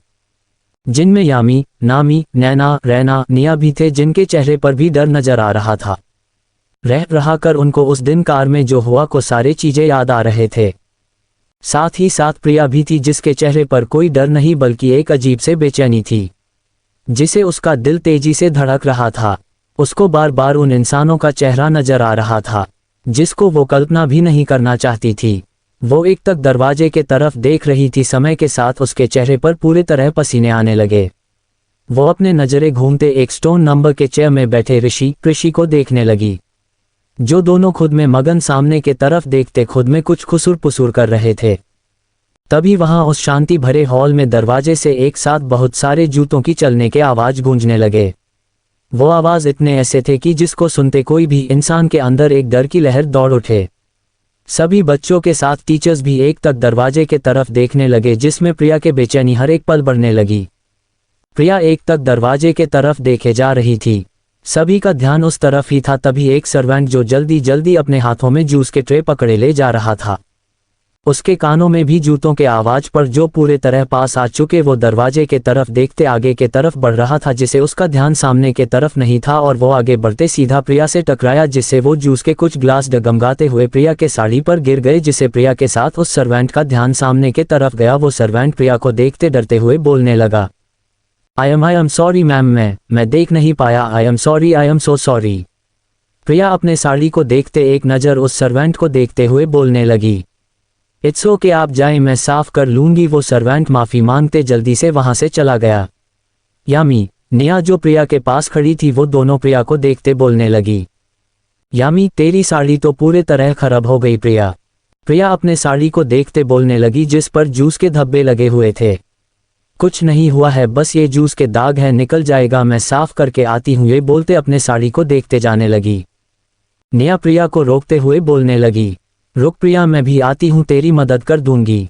जिनमें यामी, नामी, नैना, रैना, निया भी थे, जिनके चेहरे पर भी डर नजर आ रहा था। रह कर उनको उस दिन कार में जो हुआ को सारे चीजें याद आ रहे थे। साथ ही साथ प्रिया भी थी, जिसके चेहरे पर कोई डर नहीं बल्कि एक अजीब से बेचैनी थी, जिसे उसका दिल तेजी से धड़क रहा था। उसको बार बार उन इंसानों का चेहरा नजर आ रहा था जिसको वो कल्पना भी नहीं करना चाहती थी। वो एक तक दरवाजे के तरफ देख रही थी, समय के साथ उसके चेहरे पर पूरे तरह पसीने आने लगे। वो अपने नजरें घूमते एक स्टोन नंबर के चेयर में बैठे ऋषि को देखने लगी, जो दोनों खुद में मगन सामने के तरफ देखते खुद में कुछ खुसुर पुसुर कर रहे थे। तभी वहां उस शांति भरे हॉल में दरवाजे से एक साथ बहुत सारे जूतों की चलने के आवाज गूंजने लगे। वो आवाज इतने ऐसे थे कि जिसको सुनते कोई भी इंसान के अंदर एक डर की लहर दौड़ उठे। सभी बच्चों के साथ टीचर्स भी एक तक दरवाजे के तरफ देखने लगे, जिसमें प्रिया के बेचैनी हर एक पल बढ़ने लगी। प्रिया एक तक दरवाजे के तरफ देखे जा रही थी, सभी का ध्यान उस तरफ ही था। तभी एक सर्वेंट जो जल्दी जल्दी अपने हाथों में जूस के ट्रे पकड़े ले जा रहा था, उसके कानों में भी जूतों के आवाज पर जो पूरे तरह पास आ चुके, वो दरवाजे के तरफ देखते आगे के तरफ बढ़ रहा था, जिसे उसका ध्यान सामने के तरफ नहीं था और वो आगे बढ़ते सीधा प्रिया से टकराया, जिससे वो जूस के कुछ ग्लास डगमगाते हुए प्रिया के साड़ी पर गिर गए, जिससे प्रिया के साथ उस सर्वेंट का ध्यान सामने के तरफ गया। वो सर्वेंट प्रिया को देखते डरते हुए बोलने लगा, आई एम सॉरी मैम, मैं देख नहीं पाया, आई एम सो सॉरी। प्रिया अपने साड़ी को देखते एक नज़र उस सर्वेंट को देखते हुए बोलने लगी, इट्स ओके आप जाएं, मैं साफ कर लूंगी। वो सर्वेंट माफ़ी मांगते जल्दी से वहां से चला गया। यामी, निया जो प्रिया के पास खड़ी थी, वो दोनों प्रिया को देखते बोलने लगी, यामी तेरी साड़ी तो पूरे तरह खराब हो गई। प्रिया अपने साड़ी को देखते बोलने लगी, जिस पर जूस के धब्बे लगे हुए थे। कुछ नहीं हुआ है, बस ये जूस के दाग है, निकल जाएगा, मैं साफ करके आती हूँ। ये बोलते अपने साड़ी को देखते जाने लगी। निया प्रिया को रोकते हुए बोलने लगी, रुक प्रिया, मैं भी आती हूँ, तेरी मदद कर दूंगी।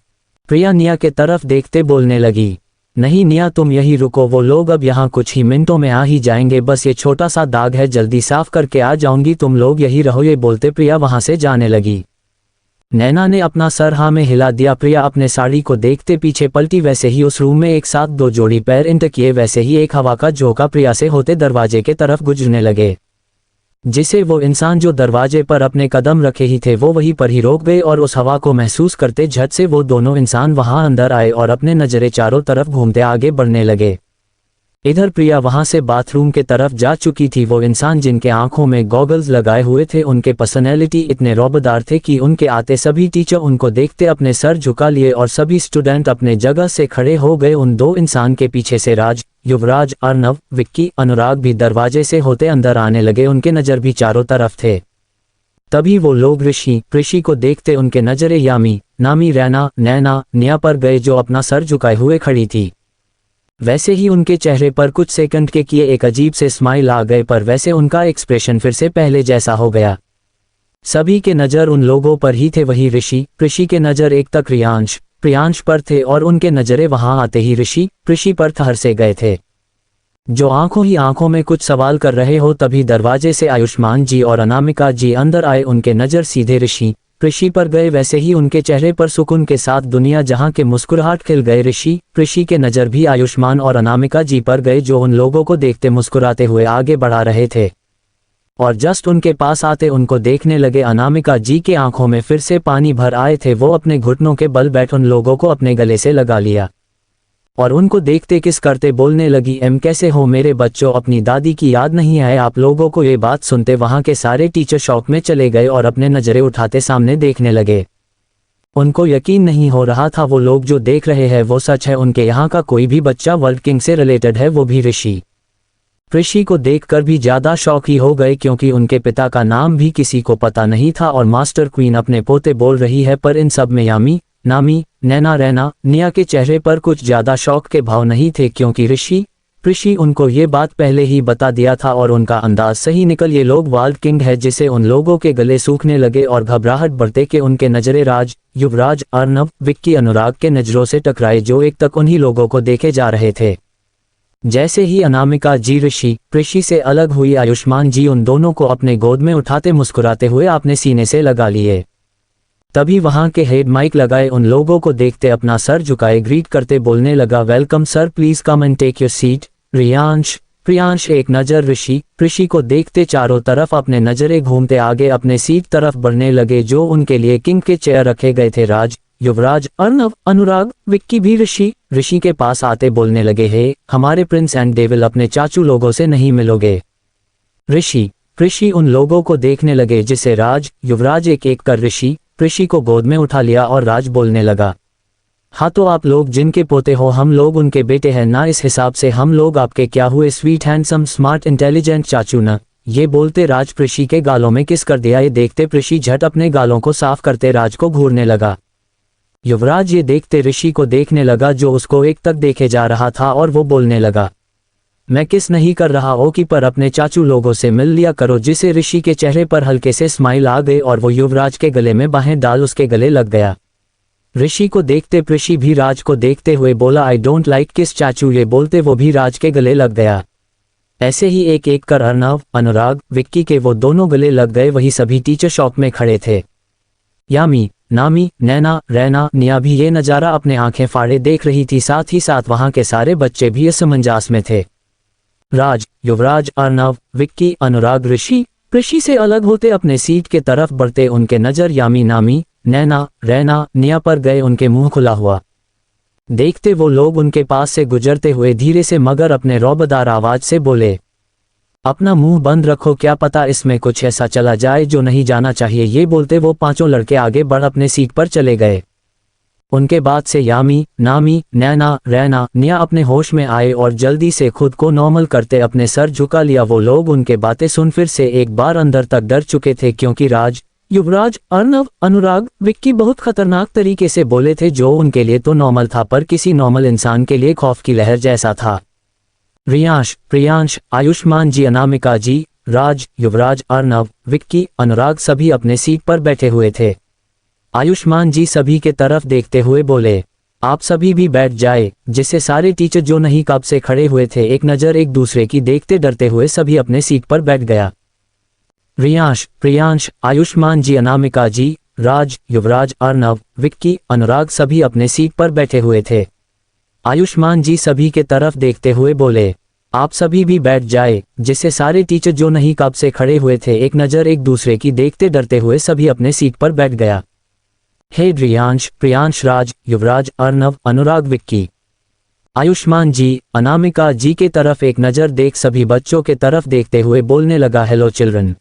प्रिया निया के तरफ देखते बोलने लगी, नहीं निया तुम यही रुको, वो लोग अब यहाँ कुछ ही मिनटों में आ ही जाएंगे, बस ये छोटा सा दाग है, जल्दी साफ करके आ जाऊंगी, तुम लोग यही रहो। ये बोलते प्रिया वहां से जाने लगी। नैना ने अपना सर हाँ में हिला दिया। प्रिया अपने साड़ी को देखते पीछे पलटी, वैसे ही उस रूम में एक साथ 2 जोड़ी पैर इंटर किए, वैसे ही एक हवा का झोंका प्रिया से होते दरवाजे के तरफ गुजरने लगे, जिसे वो इंसान जो दरवाजे पर अपने कदम रखे ही थे वो वहीं पर ही रोक गए और उस हवा को महसूस करते झट से वो दोनों इंसान वहां अंदर आए और अपने नजरें चारों तरफ घूमते आगे बढ़ने लगे। इधर प्रिया वहां से बाथरूम के तरफ जा चुकी थी। वो इंसान जिनके आंखों में गॉगल्स लगाए हुए थे, उनके पर्सनैलिटी इतने रौबदार थे कि उनके आते सभी टीचर उनको देखते अपने सर झुका लिए और सभी स्टूडेंट अपने जगह से खड़े हो गए। उन दो इंसान के पीछे से राज, युवराज, अर्नव, विक्की, अनुराग भी दरवाजे से होते अंदर आने लगे। उनके नज़र भी चारों तरफ थे। तभी वो लोग ऋषि, कृषि को देखते उनके नजरे यामी, नामी, रैना, नैना, निया पर गए जो अपना सर झुकाए हुए खड़ी थी। वैसे ही उनके चेहरे पर कुछ सेकंड के किए एक अजीब से स्माइल आ गए, पर वैसे उनका एक्सप्रेशन फिर से पहले जैसा हो गया। सभी के नज़र उन लोगों पर ही थे। वही ऋषि, कृषि के नज़र एक तक प्रियांश पर थे और उनके नज़रे वहां आते ही ऋषि, कृषि पर ठहर से गए थे, जो आंखों ही आंखों में कुछ सवाल कर रहे हो। तभी दरवाजे से आयुष्मान जी और अनामिका जी अंदर आए। उनके नज़र सीधे ऋषि, कृषि पर गए। वैसे ही उनके चेहरे पर सुकून के साथ दुनिया जहां के मुस्कुराहट खिल गए। ऋषि, कृषि के नज़र भी आयुष्मान और अनामिका जी पर गए, जो उन लोगों को देखते मुस्कुराते हुए आगे बढ़ा रहे थे और जस्ट उनके पास आते उनको देखने लगे। अनामिका जी के आंखों में फिर से पानी भर आए थे। वो अपने घुटनों के बल बैठ उन लोगों को अपने गले से लगा लिया और उनको देखते किस करते बोलने लगी, कैसे हो मेरे बच्चों, अपनी दादी की याद नहीं आए आप लोगों को। ये बात सुनते वहां के सारे टीचर शौक में चले गए और अपने नजरें उठाते सामने देखने लगे। उनको यकीन नहीं हो रहा था वो लोग जो देख रहे हैं वो सच है। उनके यहाँ का कोई भी बच्चा वर्ल्ड किंग से रिलेटेड है, वो भी ऋषि। कृषि को देखकर भी ज्यादा शौक ही हो गए, क्योंकि उनके पिता का नाम भी किसी को पता नहीं था और मास्टर क्वीन अपने पोते बोल रही है। पर इन सब में यामी, नामी, नैना, रैना, निया के चेहरे पर कुछ ज्यादा शौक के भाव नहीं थे, क्योंकि ऋषि, कृषि उनको ये बात पहले ही बता दिया था और उनका अंदाज सही निकल। ये लोग वर्ल्ड किंग है, जिसे उन लोगों के गले सूखने लगे और घबराहट बढ़ते कि उनके नजरे राज, युवराज, अर्नव, विक्की, अनुराग के नजरों से टकराए, जो एक तक उन्हीं लोगों को देखे जा रहे थे। जैसे ही अनामिका जी ऋषि, कृषि से अलग हुई, आयुष्मान जी उन दोनों को अपने गोद में उठाते मुस्कुराते हुए अपने सीने से लगा लिए। तभी वहां के हेड माइक लगाए उन लोगों को देखते अपना सर झुकाए ग्रीट करते बोलने लगा, welcome sir, please come and take your seat. Priyansh एक नज़र ऋषि, कृषि को देखते चारों तरफ अपने नजरें घूमते आगे अपने सीट तरफ बढ़ने लगे, जो उनके लिए किंग के चेयर रखे गए थे। राज, युवराज, अर्नव, अनुराग, विक्की भी ऋषि के पास आते बोलने लगे, हे हमारे प्रिंस एंड डेविल, अपने चाचू लोगों से नहीं मिलोगे। ऋषि, कृषि उन लोगों को देखने लगे, जिसे राज, युवराज एक एक कर ऋषि, कृषि को गोद में उठा लिया और राज बोलने लगा, हाँ तो आप लोग जिनके पोते हो, हम लोग उनके बेटे हैं ना, इस हिसाब से हम लोग आपके क्या हुए, स्वीट, हैंडसम, स्मार्ट, इंटेलिजेंट चाचू न। ये बोलते राज कृषि के गालों में किस कर दिया। ये देखते कृषि झट अपने गालों को साफ करते राज को घूरने लगा। युवराज ये देखते ऋषि को देखने लगा, जो उसको एक तक देखे जा रहा था, और वो बोलने लगा, मैं किस नहीं कर रहा हो कि पर अपने चाचू लोगों से मिल लिया करो। जिसे ऋषि के चेहरे पर हल्के से स्माइल आ गई और वो युवराज के गले में बाहें डाल उसके गले लग गया। ऋषि को देखते कृषि भी राज को देखते हुए बोला, आई डोंट लाइक किस चाचू। ये बोलते वो भी राज के गले लग गया। ऐसे ही एक एक कर अर्नव, अनुराग, विक्की के वो दोनों गले लग गए। वही सभी टीचर शॉक में खड़े थे। यामी, नामी, नैना, रैना, निया भी ये नज़ारा अपने आंखें फाड़े देख रही थी। साथ ही साथ वहां के सारे बच्चे भी इस समंजास में थे। राज, युवराज, अर्नव, विक्की, अनुराग ऋषि, कृषि से अलग होते अपने सीट के तरफ बढ़ते उनके नज़र यामी, नामी, नैना, रैना, निया पर गए। उनके मुंह खुला हुआ देखते वो लोग उनके पास से गुजरते हुए धीरे से मगर अपने रौबदार आवाज से बोले, अपना मुंह बंद रखो, क्या पता इसमें कुछ ऐसा चला जाए जो नहीं जाना चाहिए। ये बोलते वो पांचों लड़के आगे बढ़ अपने सीट पर चले गए। उनके बाद से यामी, नामी, नैना, रैना, निया अपने होश में आए और जल्दी से खुद को नॉर्मल करते अपने सर झुका लिया। वो लोग उनके बातें सुन फिर से एक बार अंदर तक डर चुके थे, क्योंकि राज, युवराज, अर्नव, अनुराग, विक्की बहुत खतरनाक तरीके से बोले थे, जो उनके लिए तो नॉर्मल था पर किसी नॉर्मल इंसान के लिए खौफ की लहर जैसा था। प्रियांश, आयुष्मान जी, अनामिका जी, राज, युवराज, अर्नव, विक्की, अनुराग सभी अपने सीट पर बैठे हुए थे। आयुष्मान जी सभी के तरफ देखते हुए बोले, आप सभी भी बैठ जाए। जिससे सारे टीचर जो नहीं कब से खड़े हुए थे, एक नज़र एक दूसरे की देखते डरते हुए सभी अपने सीट पर बैठ गया। प्रियांश, आयुष्मान जी, अनामिका जी, राज, युवराज, अर्नव, विक्की, अनुराग सभी अपने सीट पर बैठे हुए थे। आयुष्मान जी सभी के तरफ देखते हुए बोले, आप सभी भी बैठ जाए। जिससे सारे टीचर जो नहीं कब से खड़े हुए थे, एक नज़र एक दूसरे की देखते डरते हुए सभी अपने सीट पर बैठ गया। हे प्रियांश, राज, युवराज, अर्नव, अनुराग, विक्की, आयुष्मान जी अनामिका जी के तरफ एक नज़र देख सभी बच्चों के तरफ देखते हुए बोलने लगा, hello children,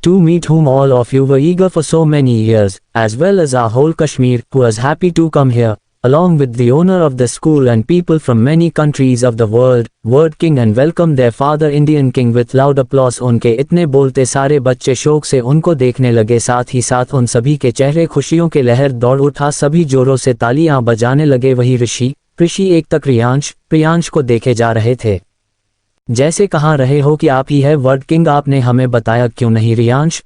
to meet whom all of you were eager for so many years, as well as our whole Kashmir, who was happy to come here, along with the owner of the school and people from many countries of the world, word king and welcomed their father Indian king with loud applause। उनके इतने बोलते सारे बच्चे शौक से उनको देखने लगे, साथ ही साथ उन सभी के चेहरे खुशियों के लहर दौड़ उठा, सभी जोरों से तालियां बजाने लगे। वही ऋषि एक तक प्रियांश को देखे जा रहे थे, जैसे कहाँ रहे हो कि आप ही है वर्ड किंग, आपने हमें बताया क्यों नहीं।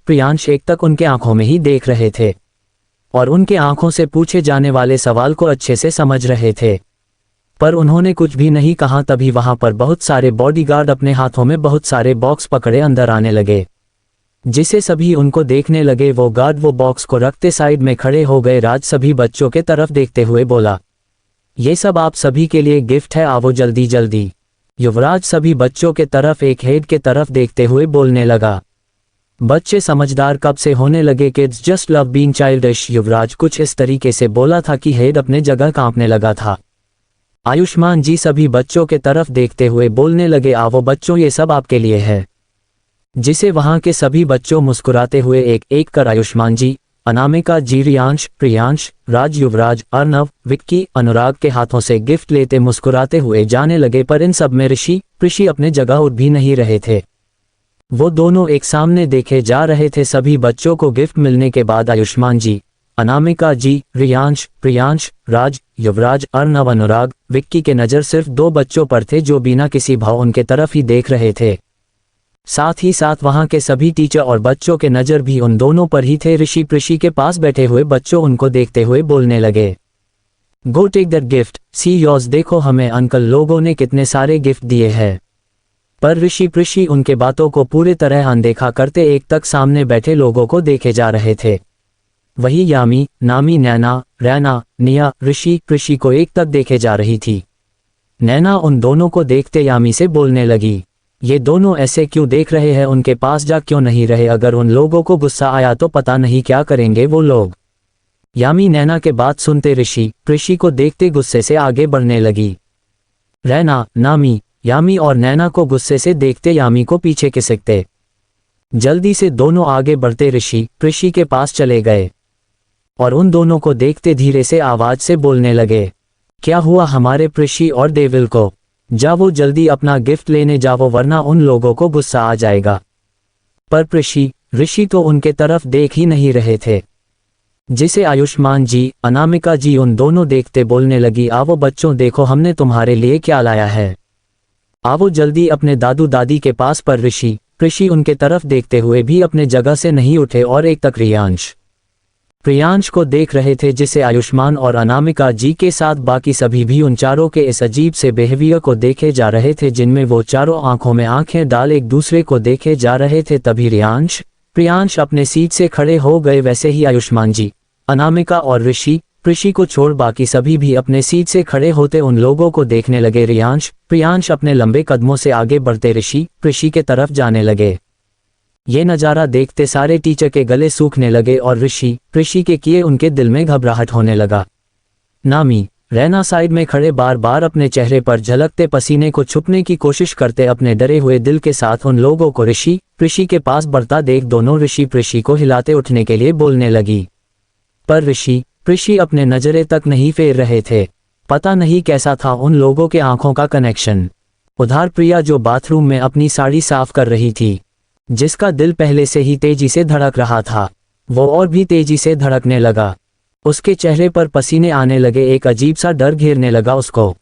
प्रियांश एक तक उनके आंखों में ही देख रहे थे और उनके आंखों से पूछे जाने वाले सवाल को अच्छे से समझ रहे थे, पर उन्होंने कुछ भी नहीं कहा। तभी वहां पर बहुत सारे बॉडीगार्ड अपने हाथों में बहुत सारे बॉक्स पकड़े अंदर आने लगे, जिसे सभी उनको देखने लगे। वो गार्ड वो बॉक्स को रखते साइड में खड़े हो गए। राज सभी बच्चों के तरफ देखते हुए बोला, ये सब आप सभी के लिए गिफ्ट है, आवो जल्दी जल्दी। युवराज सभी बच्चों के तरफ एक हेड के तरफ देखते हुए बोलने लगा, बच्चे समझदार कब से होने लगे, kids just love being childish. Yuvraj कुछ इस तरीके से बोला था कि हेड अपने जगह कांपने लगा था। आयुष्मान जी सभी बच्चों के तरफ देखते हुए बोलने लगे, आवो बच्चों, ये सब आपके लिए है। जिसे वहां के सभी बच्चों मुस्कुराते हुए एक एक कर आयुष्मान जी, अनामिका जी, प्रियांश, राज, युवराज, अर्नव, विक्की, अनुराग के हाथों से गिफ्ट लेते मुस्कुराते हुए जाने लगे। पर इन सब में ऋषि अपने जगह उठ भी नहीं रहे थे। वो दोनों एक सामने देखे जा रहे थे। सभी बच्चों को गिफ्ट मिलने के बाद आयुष्मान जी, अनामिका जी, प्रियांश, राज, युवराज, अर्नव, अनुराग, विक्की के नज़र सिर्फ 2 बच्चों पर थे जो बिना किसी भाव उनके तरफ ही देख रहे थे। साथ ही साथ वहां के सभी टीचर और बच्चों के नज़र भी उन दोनों पर ही थे। ऋषि के पास बैठे हुए बच्चों उनको देखते हुए बोलने लगे, go take that gift, see yours, देखो हमें अंकल लोगों ने कितने सारे गिफ्ट दिए हैं। पर ऋषि उनके बातों को पूरी तरह अनदेखा करते एक तक सामने बैठे लोगों को देखे जा रहे थे। वही यामी, नामी, नैना, रैना, निया ऋषि को एक तक देखे जा रही थी। नैना उन दोनों को देखते यामी से बोलने लगी, ये दोनों ऐसे क्यों देख रहे हैं, उनके पास जा क्यों नहीं रहे, अगर उन लोगों को गुस्सा आया तो पता नहीं क्या करेंगे वो लोग। यामी नैना के बात सुनते ऋषि को देखते गुस्से से आगे बढ़ने लगी। रैना, नामी, यामी और नैना को गुस्से से देखते यामी को पीछे खिसकते। जल्दी से दोनों आगे बढ़ते ऋषि के पास चले गए और उन दोनों को देखते धीरे से आवाज से बोलने लगे, क्या हुआ हमारे ऋषि और देविल को, जाओ जल्दी अपना गिफ्ट लेने जाओ वरना उन लोगों को गुस्सा आ जाएगा। पर ऋषि तो उनके तरफ देख ही नहीं रहे थे, जिसे आयुष्मान जी, अनामिका जी उन दोनों देखते बोलने लगी, आवो बच्चों देखो हमने तुम्हारे लिए क्या लाया है, आवो जल्दी अपने दादू दादी के पास। पर ऋषि उनके तरफ देखते हुए भी अपने जगह से नहीं उठे और एक तक प्रियांश को देख रहे थे, जिसे आयुष्मान और अनामिका जी के साथ बाकी सभी भी उन चारों के इस अजीब से बिहेवियर को देखे जा रहे थे, जिनमें वो चारों आंखों में आंखें डाल एक दूसरे को देखे जा रहे थे। तभी प्रियांश अपने सीट से खड़े हो गए, वैसे ही आयुष्मान जी, अनामिका और ऋषि को छोड़ बाकी सभी भी अपने सीट से खड़े होते उन लोगों को देखने लगे। प्रियांश अपने लंबे कदमों से आगे बढ़ते ऋषि के तरफ जाने लगे। ये नज़ारा देखते सारे टीचर के गले सूखने लगे और ऋषि के किए उनके दिल में घबराहट होने लगा। नामी, रैना साइड में खड़े बार बार अपने चेहरे पर झलकते पसीने को छुपने की कोशिश करते अपने डरे हुए दिल के साथ उन लोगों को ऋषि के पास बढ़ता देख दोनों ऋषि को हिलाते उठने के लिए बोलने लगी। पर ऋषि अपने नजरे तक नहीं फेर रहे थे। पता नहीं कैसा था उन लोगों के आंखों का कनेक्शन। उधार प्रिया जो बाथरूम में अपनी साड़ी साफ कर रही थी, जिसका दिल पहले से ही तेजी से धड़क रहा था, वो और भी तेजी से धड़कने लगा। उसके चेहरे पर पसीने आने लगे, एक अजीब सा डर घेरने लगा उसको।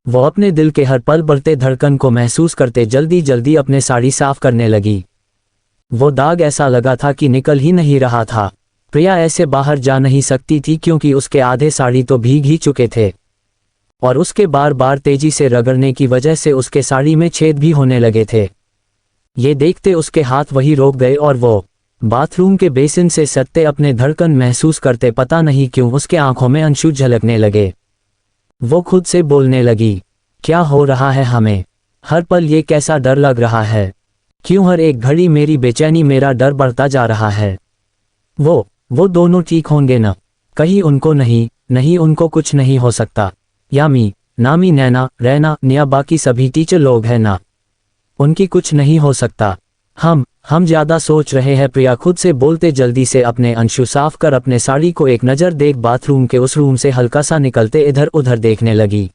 वो अपने दिल के हर पल बढ़ते धड़कन को महसूस करते जल्दी जल्दी अपने साड़ी साफ करने लगी। वो दाग ऐसा लगा था कि निकल ही नहीं रहा था। प्रिया ऐसे बाहर जा नहीं सकती थी क्योंकि उसके आधे साड़ी तो भीग ही चुके थे और उसके बार बार तेजी से रगड़ने की वजह से उसके साड़ी में छेद भी होने लगे थे। ये देखते उसके हाथ वही रोक गए और वो बाथरूम के बेसिन से सटते अपने धड़कन महसूस करते पता नहीं क्यों उसके आंखों में अंशु झलकने लगे। वो खुद से बोलने लगी, क्या हो रहा है हमें, हर पल ये कैसा डर लग रहा है, क्यों हर एक घड़ी मेरी बेचैनी, मेरा डर बढ़ता जा रहा है। वो दोनों ठीक होंगे न, कहीं उनको नहीं उनको कुछ नहीं हो सकता। यामी, नामी, नैना, रैना, निया, बाकी सभी टीचर लोग हैं ना, उनकी कुछ नहीं हो सकता। हम ज्यादा सोच रहे हैं, प्रिया खुद से बोलते जल्दी से अपने अंशु साफ कर अपने साड़ी को एक नज़र देख बाथरूम के उस रूम से हल्का सा निकलते इधर उधर देखने लगी।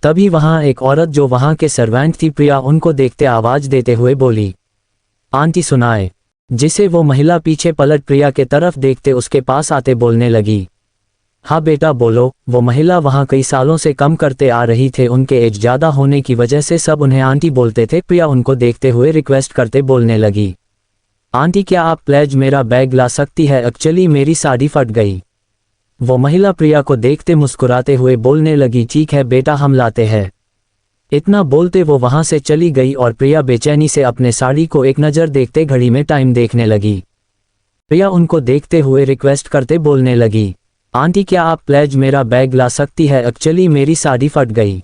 तभी वहां एक औरत जो वहां के सर्वेंट थी, प्रिया उनको देखते आवाज देते हुए बोली, आंटी सुनाए। जिसे वो महिला पीछे पलट प्रिया के तरफ देखते उसके पास आते बोलने लगी, हाँ बेटा बोलो। वो महिला वहां कई सालों से कम करते आ रही थे, उनके एज ज्यादा होने की वजह से सब उन्हें आंटी बोलते थे। प्रिया उनको देखते हुए रिक्वेस्ट करते बोलने लगी, आंटी क्या आप प्लीज मेरा बैग ला सकती है, एक्चुअली मेरी साड़ी फट गई। वो महिला प्रिया को देखते मुस्कुराते हुए बोलने लगी, ठीक है बेटा हम लाते हैं। इतना बोलते वो वहां से चली गई और प्रिया बेचैनी से अपने साड़ी को एक नज़र देखते घड़ी में टाइम देखने लगी। प्रिया उनको देखते हुए रिक्वेस्ट करते बोलने लगी, आंटी क्या आप प्लीज मेरा बैग ला सकती है, एक्चुअली मेरी साड़ी फट गई।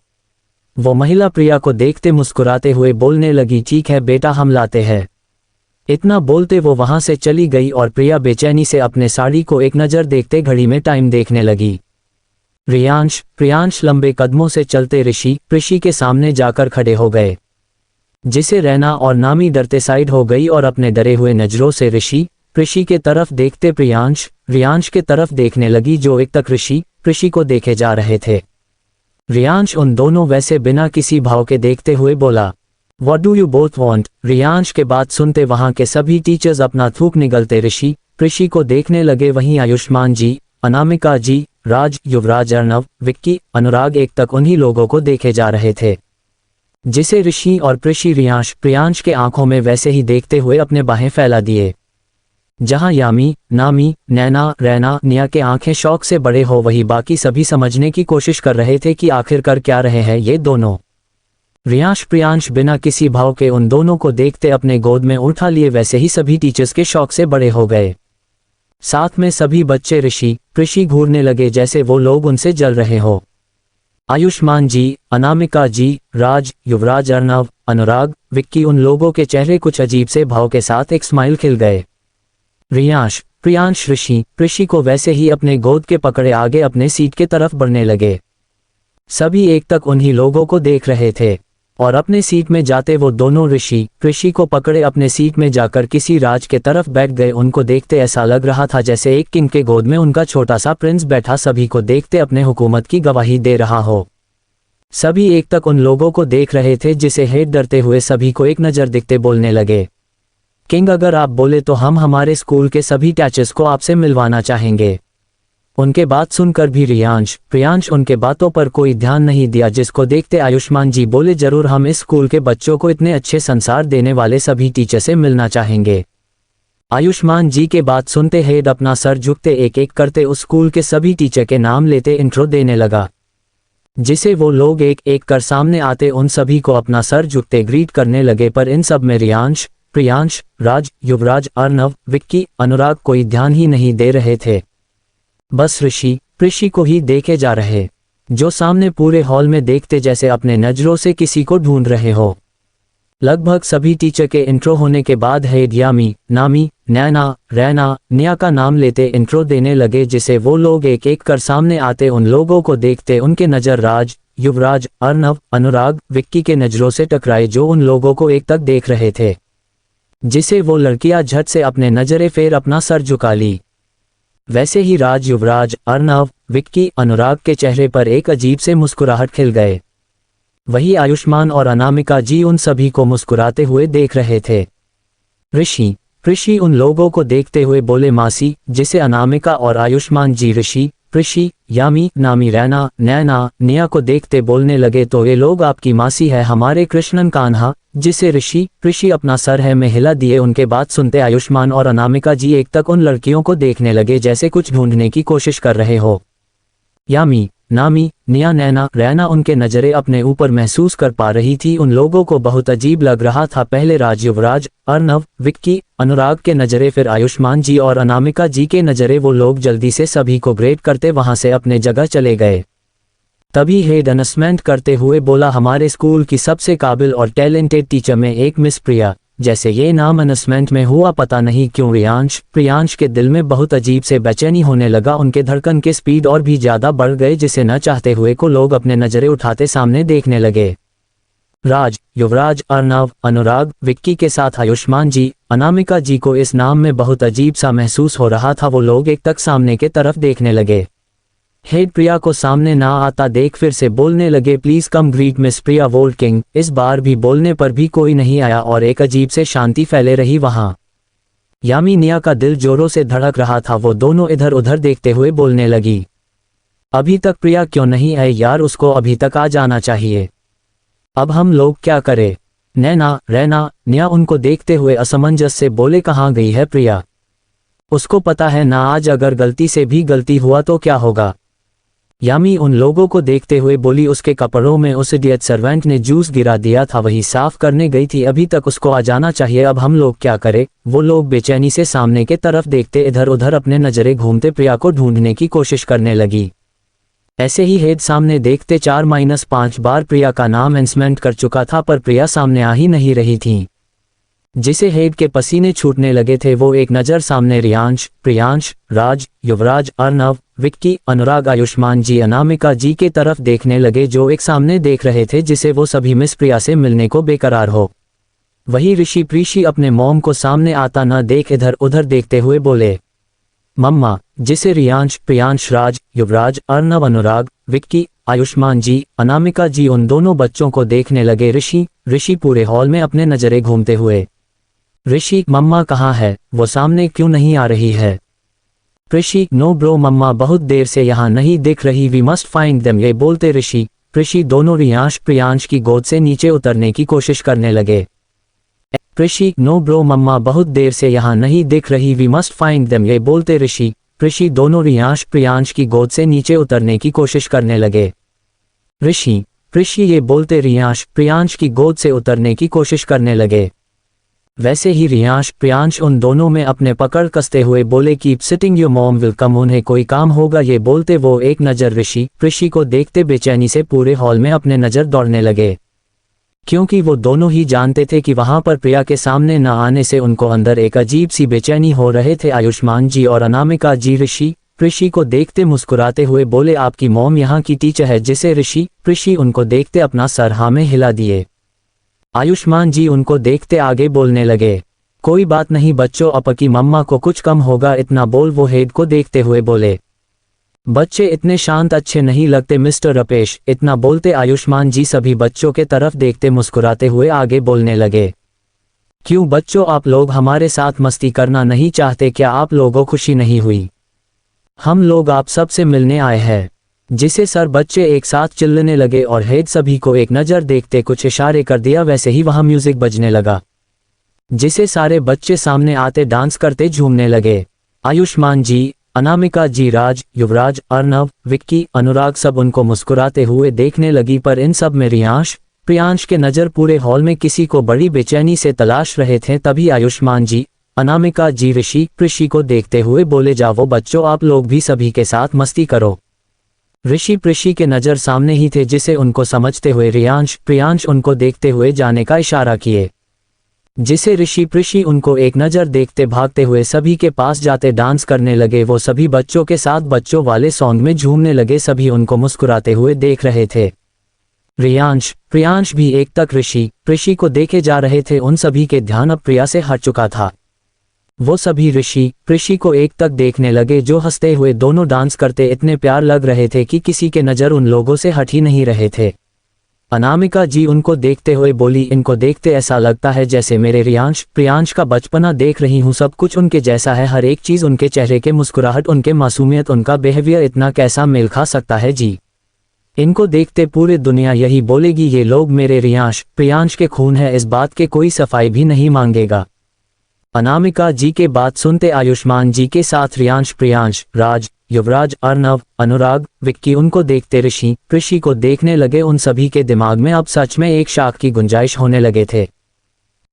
वो महिला प्रिया को देखते मुस्कुराते हुए बोलने लगी, ठीक है बेटा हम लाते हैं। इतना बोलते वो वहां से चली गई और प्रिया बेचैनी से अपने साड़ी को एक नज़र देखते घड़ी में टाइम देखने लगी। प्रियांश लंबे कदमों से चलते ऋषि के सामने जाकर खड़े हो गए, जिसे रैना और नामी डरते साइड हो गई और अपने डरे हुए नजरों से ऋषि के तरफ देखते रियांश के तरफ देखने लगी, जो एक तक ऋषि को देखे जा रहे थे। रियांश उन दोनों वैसे बिना किसी भाव के देखते हुए बोला, what do you both want. Riyansh के बात सुनते वहां के सभी टीचर्स अपना थूक निगलते ऋषि को देखने लगे। वहीं आयुष्मान जी, अनामिका जी, राज, युवराज, अर्नव, विक्की, अनुराग एक तक उन्हीं लोगों को देखे जा रहे थे, जिसे ऋषि और प्रियांश के आंखों में वैसे ही देखते हुए अपने बाहें फैला दिए। जहां यामी, नामी, नैना, रैना, निया के आंखें शौक से बड़े हो, वही बाकी सभी समझने की कोशिश कर रहे थे कि आखिर कर क्या रहे हैं ये दोनों। प्रियांश बिना किसी भाव के उन दोनों को देखते अपने गोद में उठा लिए, वैसे ही सभी टीचर्स के शौक से बड़े हो गए। साथ में सभी बच्चे ऋषि घूरने लगे जैसे वो लोग उनसे जल रहे हो। आयुष्मान जी, अनामिका जी, राज, युवराज, अर्नव, अनुराग, विक्की, उन लोगों के चेहरे कुछ अजीब से भाव के साथ एक स्माइल खिल गए। प्रियांश ऋषि को वैसे ही अपने गोद के पकड़े आगे अपने सीट के तरफ बढ़ने लगे। सभी एक तक उन्हीं लोगों को देख रहे थे और अपने सीट में जाते वो दोनों ऋषि को पकड़े अपने सीट में जाकर किसी राज के तरफ बैठ गए। उनको देखते ऐसा लग रहा था जैसे एक किंग के गोद में उनका छोटा सा प्रिंस बैठा, सभी को देखते अपने हुकूमत की गवाही दे रहा हो। सभी एक तक उन लोगों को देख रहे थे, जिसे हेड डरते हुए सभी को एक नज़र दिखते बोलने लगे, किंग अगर आप बोले तो हम हमारे स्कूल के सभी टीचर्स को आपसे मिलवाना चाहेंगे। उनके बात सुनकर भी प्रियांश उनके बातों पर कोई ध्यान नहीं दिया, जिसको देखते आयुष्मान जी बोले, जरूर हम इस स्कूल के बच्चों को इतने अच्छे संस्कार देने वाले सभी टीचर से मिलना चाहेंगे। आयुष्मान जी के बात सुनते हेड अपना सर झुकते एक एक करते उस स्कूल के सभी टीचर के नाम लेते इंट्रो देने लगा, जिसे वो लोग एक एक कर सामने आते उन सभी को अपना सर झुकते ग्रीट करने लगे। पर इन सब में प्रियांश, राज, युवराज, अर्नव, विक्की, अनुराग कोई ध्यान ही नहीं दे रहे थे, बस ऋषि को ही देखे जा रहे, जो सामने पूरे हॉल में देखते जैसे अपने नजरों से किसी को ढूंढ रहे हो। लगभग सभी टीचर के इंट्रो होने के बाद हेड यामी, नामी, नैना, रैना, निया का नाम लेते इंट्रो देने लगे, जिसे वो लोग एक एक कर सामने आते उन लोगों को देखते उनके नज़र राज, युवराज, अर्नव, अनुराग, विक्की के नजरों से टकराए, जो उन लोगों को एक तक देख रहे थे, जिसे वो लड़कियां झट से अपने नजरें फेर अपना सर झुका ली। वैसे ही राज, युवराज, अर्नव, विक्की, अनुराग के चेहरे पर एक अजीब से मुस्कुराहट खिल गए। वही आयुष्मान और अनामिका जी उन सभी को मुस्कुराते हुए देख रहे थे। ऋषि उन लोगों को देखते हुए बोले, मासी, जिसे अनामिका और आयुष्मान जी ऋषि, यामी, नामी, रैना, नैना, निया को देखते बोलने लगे, तो ये लोग आपकी मासी है हमारे कृष्णन कान्हा, जिसे ऋषि अपना सर है में हिला दिए। उनके बात सुनते आयुष्मान और अनामिका जी एक तक उन लड़कियों को देखने लगे जैसे कुछ ढूंढने की कोशिश कर रहे हो। यामी, नामी, निया, नैना, रैना उनके नजरें अपने ऊपर महसूस कर पा रही थी। उन लोगों को बहुत अजीब लग रहा था, पहले राज, युवराज, अर्नव, विक्की, अनुराग के नजरें, फिर आयुष्मान जी और अनामिका जी के नजरें। वो लोग जल्दी से सभी को ग्रेड करते वहां से अपने जगह चले गए। तभी हेड अनाउंसमेंट करते हुए बोला, हमारे स्कूल की सबसे काबिल और टैलेंटेड टीचर में एक मिस प्रिया, जैसे ये नाम अनाउंसमेंट में हुआ। पता नहीं क्यों प्रियांश के दिल में बहुत अजीब से बेचैनी होने लगा। उनके धड़कन के स्पीड और भी ज्यादा बढ़ गए, जिसे न चाहते हुए को लोग अपने नजरें उठाते सामने देखने लगे। राज, युवराज, अर्नव, अनुराग, विक्की के साथ आयुष्मान जी, अनामिका जी को इस नाम में बहुत अजीब सा महसूस हो रहा था। वो लोग एक तक सामने के तरफ देखने लगे। हेड प्रिया को सामने ना आता देख फिर से बोलने लगे, please come greet miss Priya walking. इस बार भी बोलने पर भी कोई नहीं आया और एक अजीब से शांति फैले रही वहां। यामी निया का दिल जोरों से धड़क रहा था। वो दोनों इधर उधर देखते हुए बोलने लगी, अभी तक प्रिया क्यों नहीं आई यार, उसको अभी तक आ जाना चाहिए। अब हम लोग क्या करें? नैना, रैना, निया उनको देखते हुए असमंजस से बोले, कहाँ गई है प्रिया? उसको पता है ना, आज अगर गलती से भी गलती हुआ तो क्या होगा? यामी उन लोगों को देखते हुए बोली, उसके कपड़ों में उस इडियट सर्वेंट ने जूस गिरा दिया था, वही साफ करने गई थी, अभी तक उसको आ जाना चाहिए। अब हम लोग क्या करें? वो लोग बेचैनी से सामने के तरफ देखते इधर उधर अपने नजरें घूमते प्रिया को ढूंढने की कोशिश करने लगी। ऐसे ही हेड सामने देखते 4-5 बार प्रिया का नाम अनाउंसमेंट कर चुका था, पर प्रिया सामने आ ही नहीं रही थी। जिसे हेड के पसीने छूटने लगे थे, वो एक नज़र सामने प्रियांश, राज, युवराज, अर्नव, विक्की, अनुराग, आयुष्मान जी, अनामिका जी के तरफ देखने लगे, जो एक सामने देख रहे थे जिसे वो सभी मिस प्रिया से मिलने को बेकरार हो। वही ऋषि प्रीशी अपने मॉम को सामने आता न देख इधर उधर देखते हुए बोले, मम्मा। जिसे प्रियांश, राज, युवराज, अर्नव, अनुराग, विक्की, आयुष्मान जी, अनामिका जी उन दोनों बच्चों को देखने लगे। ऋषि पूरे हॉल में अपने नजरें घूमते हुए, ऋषि, मम्मा कहाँ है? वो सामने क्यों नहीं आ रही है? ऋषि, नो ब्रो, मम्मा बहुत देर से यहाँ नहीं दिख रही, वी मस्ट फाइंड देम। ये बोलते ऋषि दोनों प्रियांश की गोद से नीचे उतरने की कोशिश करने लगे। ऋषि, नो ब्रो, मम्मा बहुत देर से यहाँ नहीं दिख रही, वी मस्ट फाइंड देम। ये बोलते ऋषि दोनों प्रियांश की गोद से नीचे उतरने की कोशिश करने लगे। ऋषि ये बोलते प्रियांश की गोद से उतरने की कोशिश करने लगे। वैसे ही प्रियांश उन दोनों में अपने पकड़ कसते हुए बोले, keep sitting, your mom will come, उन्हें कोई काम होगा। ये बोलते वो एक नज़र ऋषि को देखते बेचैनी से पूरे हॉल में अपने नज़र दौड़ने लगे, क्योंकि वो दोनों ही जानते थे कि वहां पर प्रिया के सामने न आने से उनको अंदर एक अजीब सी बेचैनी हो रहे थे। आयुष्मान जी और अनामिका जी ऋषि को देखते मुस्कुराते हुए बोले, आपकी मॉम यहाँ की टीचर है। जिसे ऋषि उनको देखते अपना सर हाँ में हिला दिए। आयुष्मान जी उनको देखते आगे बोलने लगे, कोई बात नहीं बच्चों, आपकी मम्मा को कुछ कम होगा। इतना बोल वो हेड को देखते हुए बोले, बच्चे इतने शांत अच्छे नहीं लगते मिस्टर रपेश। इतना बोलते आयुष्मान जी सभी बच्चों के तरफ देखते मुस्कुराते हुए आगे बोलने लगे, क्यों बच्चों, आप लोग हमारे साथ मस्ती करना नहीं चाहते क्या? आप लोगों खुशी नहीं हुई? हम लोग आप सब से मिलने आए हैं। जिसे सर बच्चे एक साथ चिल्लाने लगे और हेड सभी को एक नज़र देखते कुछ इशारे कर दिया। वैसे ही वहां म्यूजिक बजने लगा, जिसे सारे बच्चे सामने आते डांस करते झूमने लगे। आयुष्मान जी, अनामिका जी, राज, युवराज, अर्नव, विक्की, अनुराग सब उनको मुस्कुराते हुए देखने लगी, पर इन सब में प्रियांश के नज़र पूरे हॉल में किसी को बड़ी बेचैनी से तलाश रहे थे। तभी आयुष्मान जी, अनामिका जी ऋषि को देखते हुए बोले, जाओ बच्चों, आप लोग भी सभी के साथ मस्ती करो। ऋषि के नज़र सामने ही थे, जिसे उनको समझते हुए प्रियांश उनको देखते हुए जाने का इशारा किए। जिसे ऋषि उनको एक नज़र देखते भागते हुए सभी के पास जाते डांस करने लगे। वो सभी बच्चों के साथ बच्चों वाले सॉन्ग में झूमने लगे। सभी उनको मुस्कुराते हुए देख रहे थे। प्रियांश भी एक तक ऋषि को देखे जा रहे थे। उन सभी के ध्यान अब प्रिया से हट चुका था। वो सभी ऋषि को एक तक देखने लगे, जो हंसते हुए दोनों डांस करते इतने प्यार लग रहे थे कि किसी के नज़र उन लोगों से हट ही नहीं रहे थे। अनामिका जी उनको देखते हुए बोली, इनको देखते ऐसा लगता है जैसे मेरे प्रियांश का बचपना देख रही हूँ। सब कुछ उनके जैसा है, हर एक चीज़, उनके चेहरे के मुस्कुराहट, उनके मासूमियत, उनका बिहेवियर इतना कैसा मेल खा सकता है जी। इनको देखते पूरी दुनिया यही बोलेगी, ये लोग मेरे प्रियांश के खून है, इस बात के कोई सफाई भी नहीं मांगेगा। अनामिका जी के बात सुनते आयुष्मान जी के साथ प्रियांश, राज, युवराज, अर्नव, अनुराग, विक्की उनको देखते ऋषि को देखने लगे। उन सभी के दिमाग में अब सच में एक शाख की गुंजाइश होने लगे थे।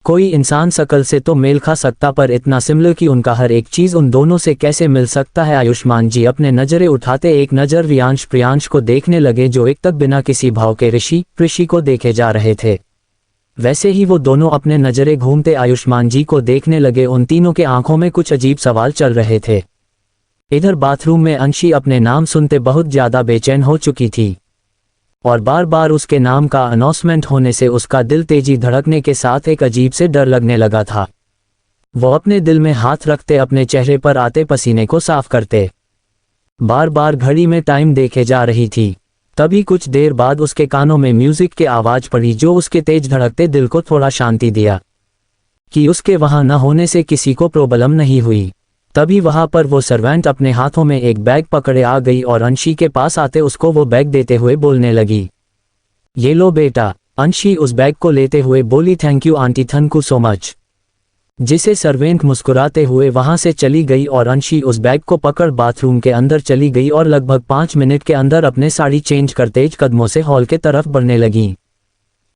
कोई इंसान शकल से तो मेल खा सकता, पर इतना सिमिलर कि उनका हर एक चीज़ उन दोनों से कैसे मिल सकता है। आयुष्मान जी अपने नज़रें उठाते एक नज़र प्रियांश को देखने लगे, जो एक तक बिना किसी भाव के ऋषि को देखे जा रहे थे। वैसे ही वो दोनों अपने नजरें घूमते आयुष्मान जी को देखने लगे। उन तीनों के आंखों में कुछ अजीब सवाल चल रहे थे। इधर बाथरूम में अंशी अपने नाम सुनते बहुत ज्यादा बेचैन हो चुकी थी और बार बार उसके नाम का अनाउंसमेंट होने से उसका दिल तेजी धड़कने के साथ एक अजीब से डर लगने लगा था। वो अपने दिल में हाथ रखते अपने चेहरे पर आते पसीने को साफ करते बार बार घड़ी में टाइम देखे जा रही थी। तभी कुछ देर बाद उसके कानों में म्यूजिक की आवाज पड़ी जो उसके तेज धड़कते दिल को थोड़ा शांति दिया कि उसके वहां न होने से किसी को प्रॉब्लम नहीं हुई। तभी वहां पर वो सर्वेंट अपने हाथों में एक बैग पकड़े आ गई और अंशी के पास आते उसको वो बैग देते हुए बोलने लगी, ये लो बेटा। अंशी उस बैग को लेते हुए बोली, thank you aunty, thank you so much. जिसे सर्वेंट मुस्कुराते हुए वहां से चली गई और अंशी उस बैग को पकड़ बाथरूम के अंदर चली गई और लगभग 5 मिनट के अंदर अपने साड़ी चेंज कर तेज कदमों से हॉल के तरफ बढ़ने लगी।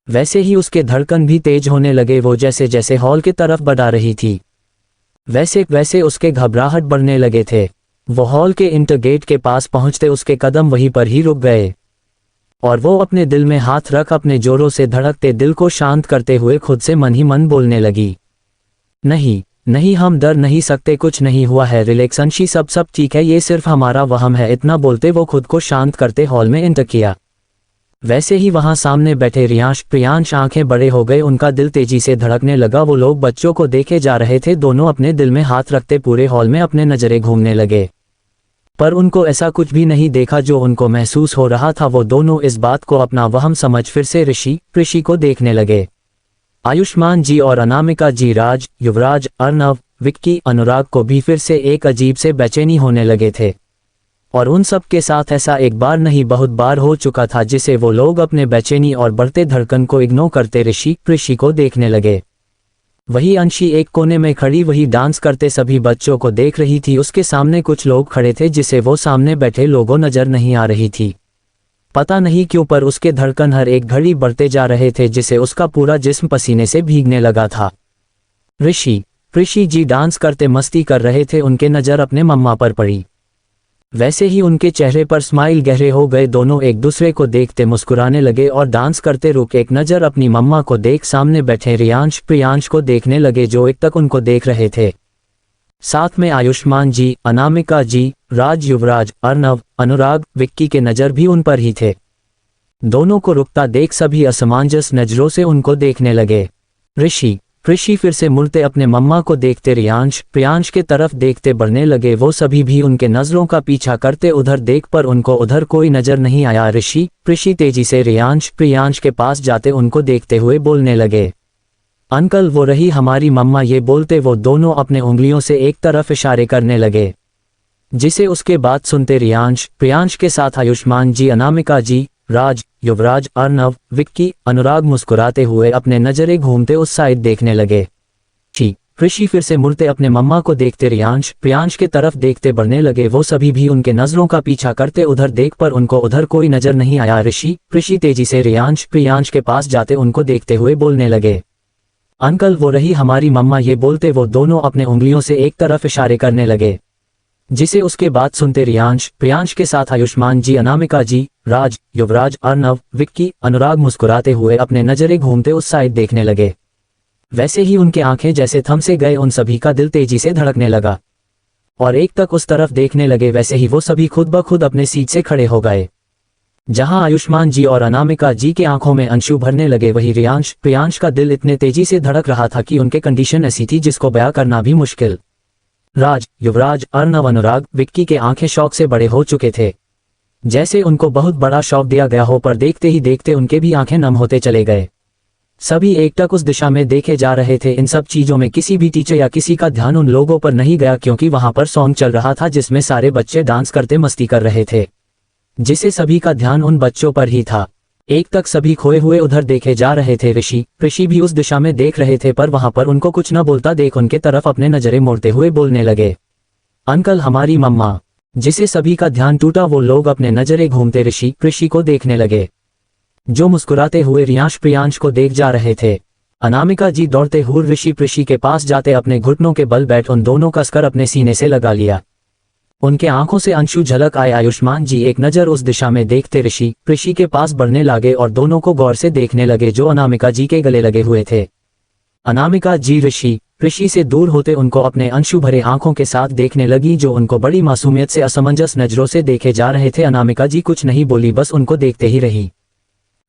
वैसे ही उसके धड़कन भी तेज होने लगे। वो जैसे जैसे हॉल के तरफ बढ़ा रही थी वैसे वैसे उसके घबराहट बढ़ने लगे थे। वो हॉल के इंटर गेट के पास पहुंचते उसके कदम वहीं पर ही रुक गए और वो अपने दिल में हाथ रख अपने जोरों से धड़कते दिल को शांत करते हुए खुद से मन ही मन बोलने लगी, नहीं नहीं, हम डर नहीं सकते, कुछ नहीं हुआ है, रिलैक्स अंशी, सब ठीक है, ये सिर्फ हमारा वहम है। इतना बोलते वो खुद को शांत करते हॉल में एंटर किया। वैसे ही वहां सामने बैठे रियांश प्रियांश आंखें बड़े हो गए, उनका दिल तेजी से धड़कने लगा। वो लोग बच्चों को देखे जा रहे थे, दोनों अपने दिल में हाथ रखते पूरे हॉल में अपने नजरें घूमने लगे, पर उनको ऐसा कुछ भी नहीं देखा जो उनको महसूस हो रहा था। वो दोनों इस बात को अपना वहम समझ फिर से ऋषि को देखने लगे। आयुष्मान जी और अनामिका जी, राज, युवराज, अर्नव, विक्की, अनुराग को भी फिर से एक अजीब से बेचैनी होने लगे थे और उन सब के साथ ऐसा एक बार नहीं बहुत बार हो चुका था, जिसे वो लोग अपने बेचैनी और बढ़ते धड़कन को इग्नोर करते ऋषि को देखने लगे। वही अंशी एक कोने में खड़ी वही डांस करते सभी बच्चों को देख रही थी। उसके सामने कुछ लोग खड़े थे जिसे वो सामने बैठे लोगों नजर नहीं आ रही थी। पता नहीं क्यों पर उसके धड़कन हर एक घड़ी बढ़ते जा रहे थे, जिसे उसका पूरा जिस्म पसीने से भीगने लगा था। ऋषि जी डांस करते मस्ती कर रहे थे। उनके नज़र अपने मम्मा पर पड़ी। वैसे ही उनके चेहरे पर स्माइल गहरे हो गए। दोनों एक दूसरे को देखते मुस्कुराने लगे और डांस करते रुक एक नज़र अपनी मम्मा को देख सामने बैठे रियांश प्रियांश को देखने लगे जो एक तक उनको देख रहे थे। साथ में आयुष्मान जी, अनामिका जी, राज, युवराज, अर्नव, अनुराग, विक्की के नज़र भी उन पर ही थे। दोनों को रुकता देख सभी असमंजस नजरों से उनको देखने लगे। ऋषि फिर से मुड़ते अपने मम्मा को देखते प्रियांश के तरफ देखते बढ़ने लगे। वो सभी भी उनके नजरों का पीछा करते उधर देख, पर उनको उधर कोई नजर नहीं आया। ऋषि तेजी से प्रियांश के पास जाते उनको देखते हुए बोलने लगे, अंकल वो रही हमारी मम्मा। ये बोलते वो दोनों अपने उंगलियों से एक तरफ इशारे करने लगे, जिसे उसके बाद सुनते प्रियांश के साथ आयुष्मान जी, अनामिका जी, राज, युवराज, अर्नव, विक्की, अनुराग मुस्कुराते हुए अपने नजरें घूमते उस साइड देखने लगे। ऋषि फिर से मुड़ते अपने मम्मा को देखते प्रियांश के तरफ देखते बढ़ने लगे। वो सभी भी उनके नजरों का पीछा करते उधर देख, पर उनको उधर कोई नजर नहीं आया। ऋषि तेजी से प्रियांश के पास जाते उनको देखते हुए बोलने लगे, अंकल वो रही हमारी मम्मा। ये बोलते वो दोनों अपने उंगलियों से एक तरफ इशारे करने लगे, जिसे उसके बाद सुनते प्रियांश के साथ आयुष्मान जी, अनामिका जी, राज, युवराज, अर्नव, विक्की, अनुराग मुस्कुराते हुए अपने नजरें घूमते उस साइड देखने लगे। वैसे ही उनके आंखें जैसे थम से गए, उन सभी का दिल तेजी से धड़कने लगा और एक तक उस तरफ देखने लगे। वैसे ही वो सभी खुद ब खुद अपने सीट से खड़े हो गए। जहां आयुष्मान जी और अनामिका जी के आंखों में अंशु भरने लगे, वही प्रियांश का दिल इतने तेजी से धड़क रहा था कि उनके कंडीशन ऐसी थी जिसको बयां करना भी मुश्किल। राज, युवराज, अर्नव, अनुराग, विक्की के आंखें शौक से बड़े हो चुके थे, जैसे उनको बहुत बड़ा शौक दिया गया हो, पर देखते ही देखते उनके भी आंखें नम होते चले गए। सभी एकटक उस दिशा में देखे जा रहे थे। इन सब चीजों में किसी भी टीचर या किसी का ध्यान उन लोगों पर नहीं गया, क्योंकि वहां पर सॉन्ग चल रहा था जिसमें सारे बच्चे डांस करते मस्ती कर रहे थे, जिसे सभी का ध्यान उन बच्चों पर ही था। एक तक सभी खोए हुए उधर देखे जा रहे थे। ऋषि भी उस दिशा में देख रहे थे, पर वहां पर उनको कुछ न बोलता देख उनके तरफ अपने नजरें मोड़ते हुए बोलने लगे, अंकल हमारी मम्मा। जिसे सभी का ध्यान टूटा। वो लोग अपने नजरें घूमते ऋषि को देखने लगे, जो मुस्कुराते हुए प्रियांश को देख जा रहे थे। अनामिका जी दौड़ते हुए ऋषि के पास जाते अपने घुटनों के बल बैठ उन दोनों कसकर अपने सीने से लगा लिया। उनके आंखों से अंशु झलक आए। आयुष्मान जी एक नज़र उस दिशा में देखते ऋषि ऋषि के पास बढ़ने लगे और दोनों को गौर से देखने लगे जो अनामिका जी के गले लगे हुए थे। अनामिका जी ऋषि से दूर होते उनको अपने अंशु भरे आंखों के साथ देखने लगी जो उनको बड़ी मासूमियत से असमंजस नजरों से देखे जा रहे थे। अनामिका जी कुछ नहीं बोली, बस उनको देखते ही रही।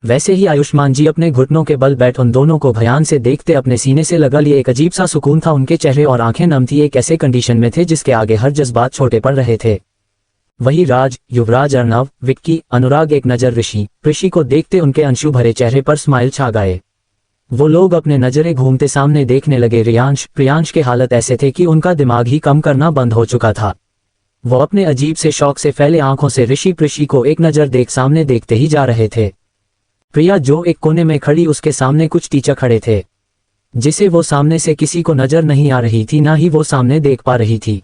वैसे ही आयुष्मान जी अपने घुटनों के बल बैठ उन दोनों को ध्यान से देखते अपने सीने से लगा लिए। एक अजीब सा सुकून था उनके चेहरे और आंखें नम थी। एक ऐसे कंडीशन में थे जिसके आगे हर जज्बात छोटे पड़ रहे थे। वही राज, युवराज, अर्णव, विक्की, अनुराग एक नज़र ऋषि को देखते उनके अंशु भरे चेहरे पर स्माइल छा गए। वो लोग अपने नजरें घूमते सामने देखने लगे। प्रियांश के हालत ऐसे थे कि उनका दिमाग ही काम करना बंद हो चुका था। वो अपने अजीब से शौक से फैले आंखों से ऋषि को एक नज़र देख सामने देखते ही जा रहे थे। प्रिया जो एक कोने में खड़ी उसके सामने कुछ टीचर खड़े थे जिसे वो सामने से किसी को नजर नहीं आ रही थी, ना ही वो सामने देख पा रही थी।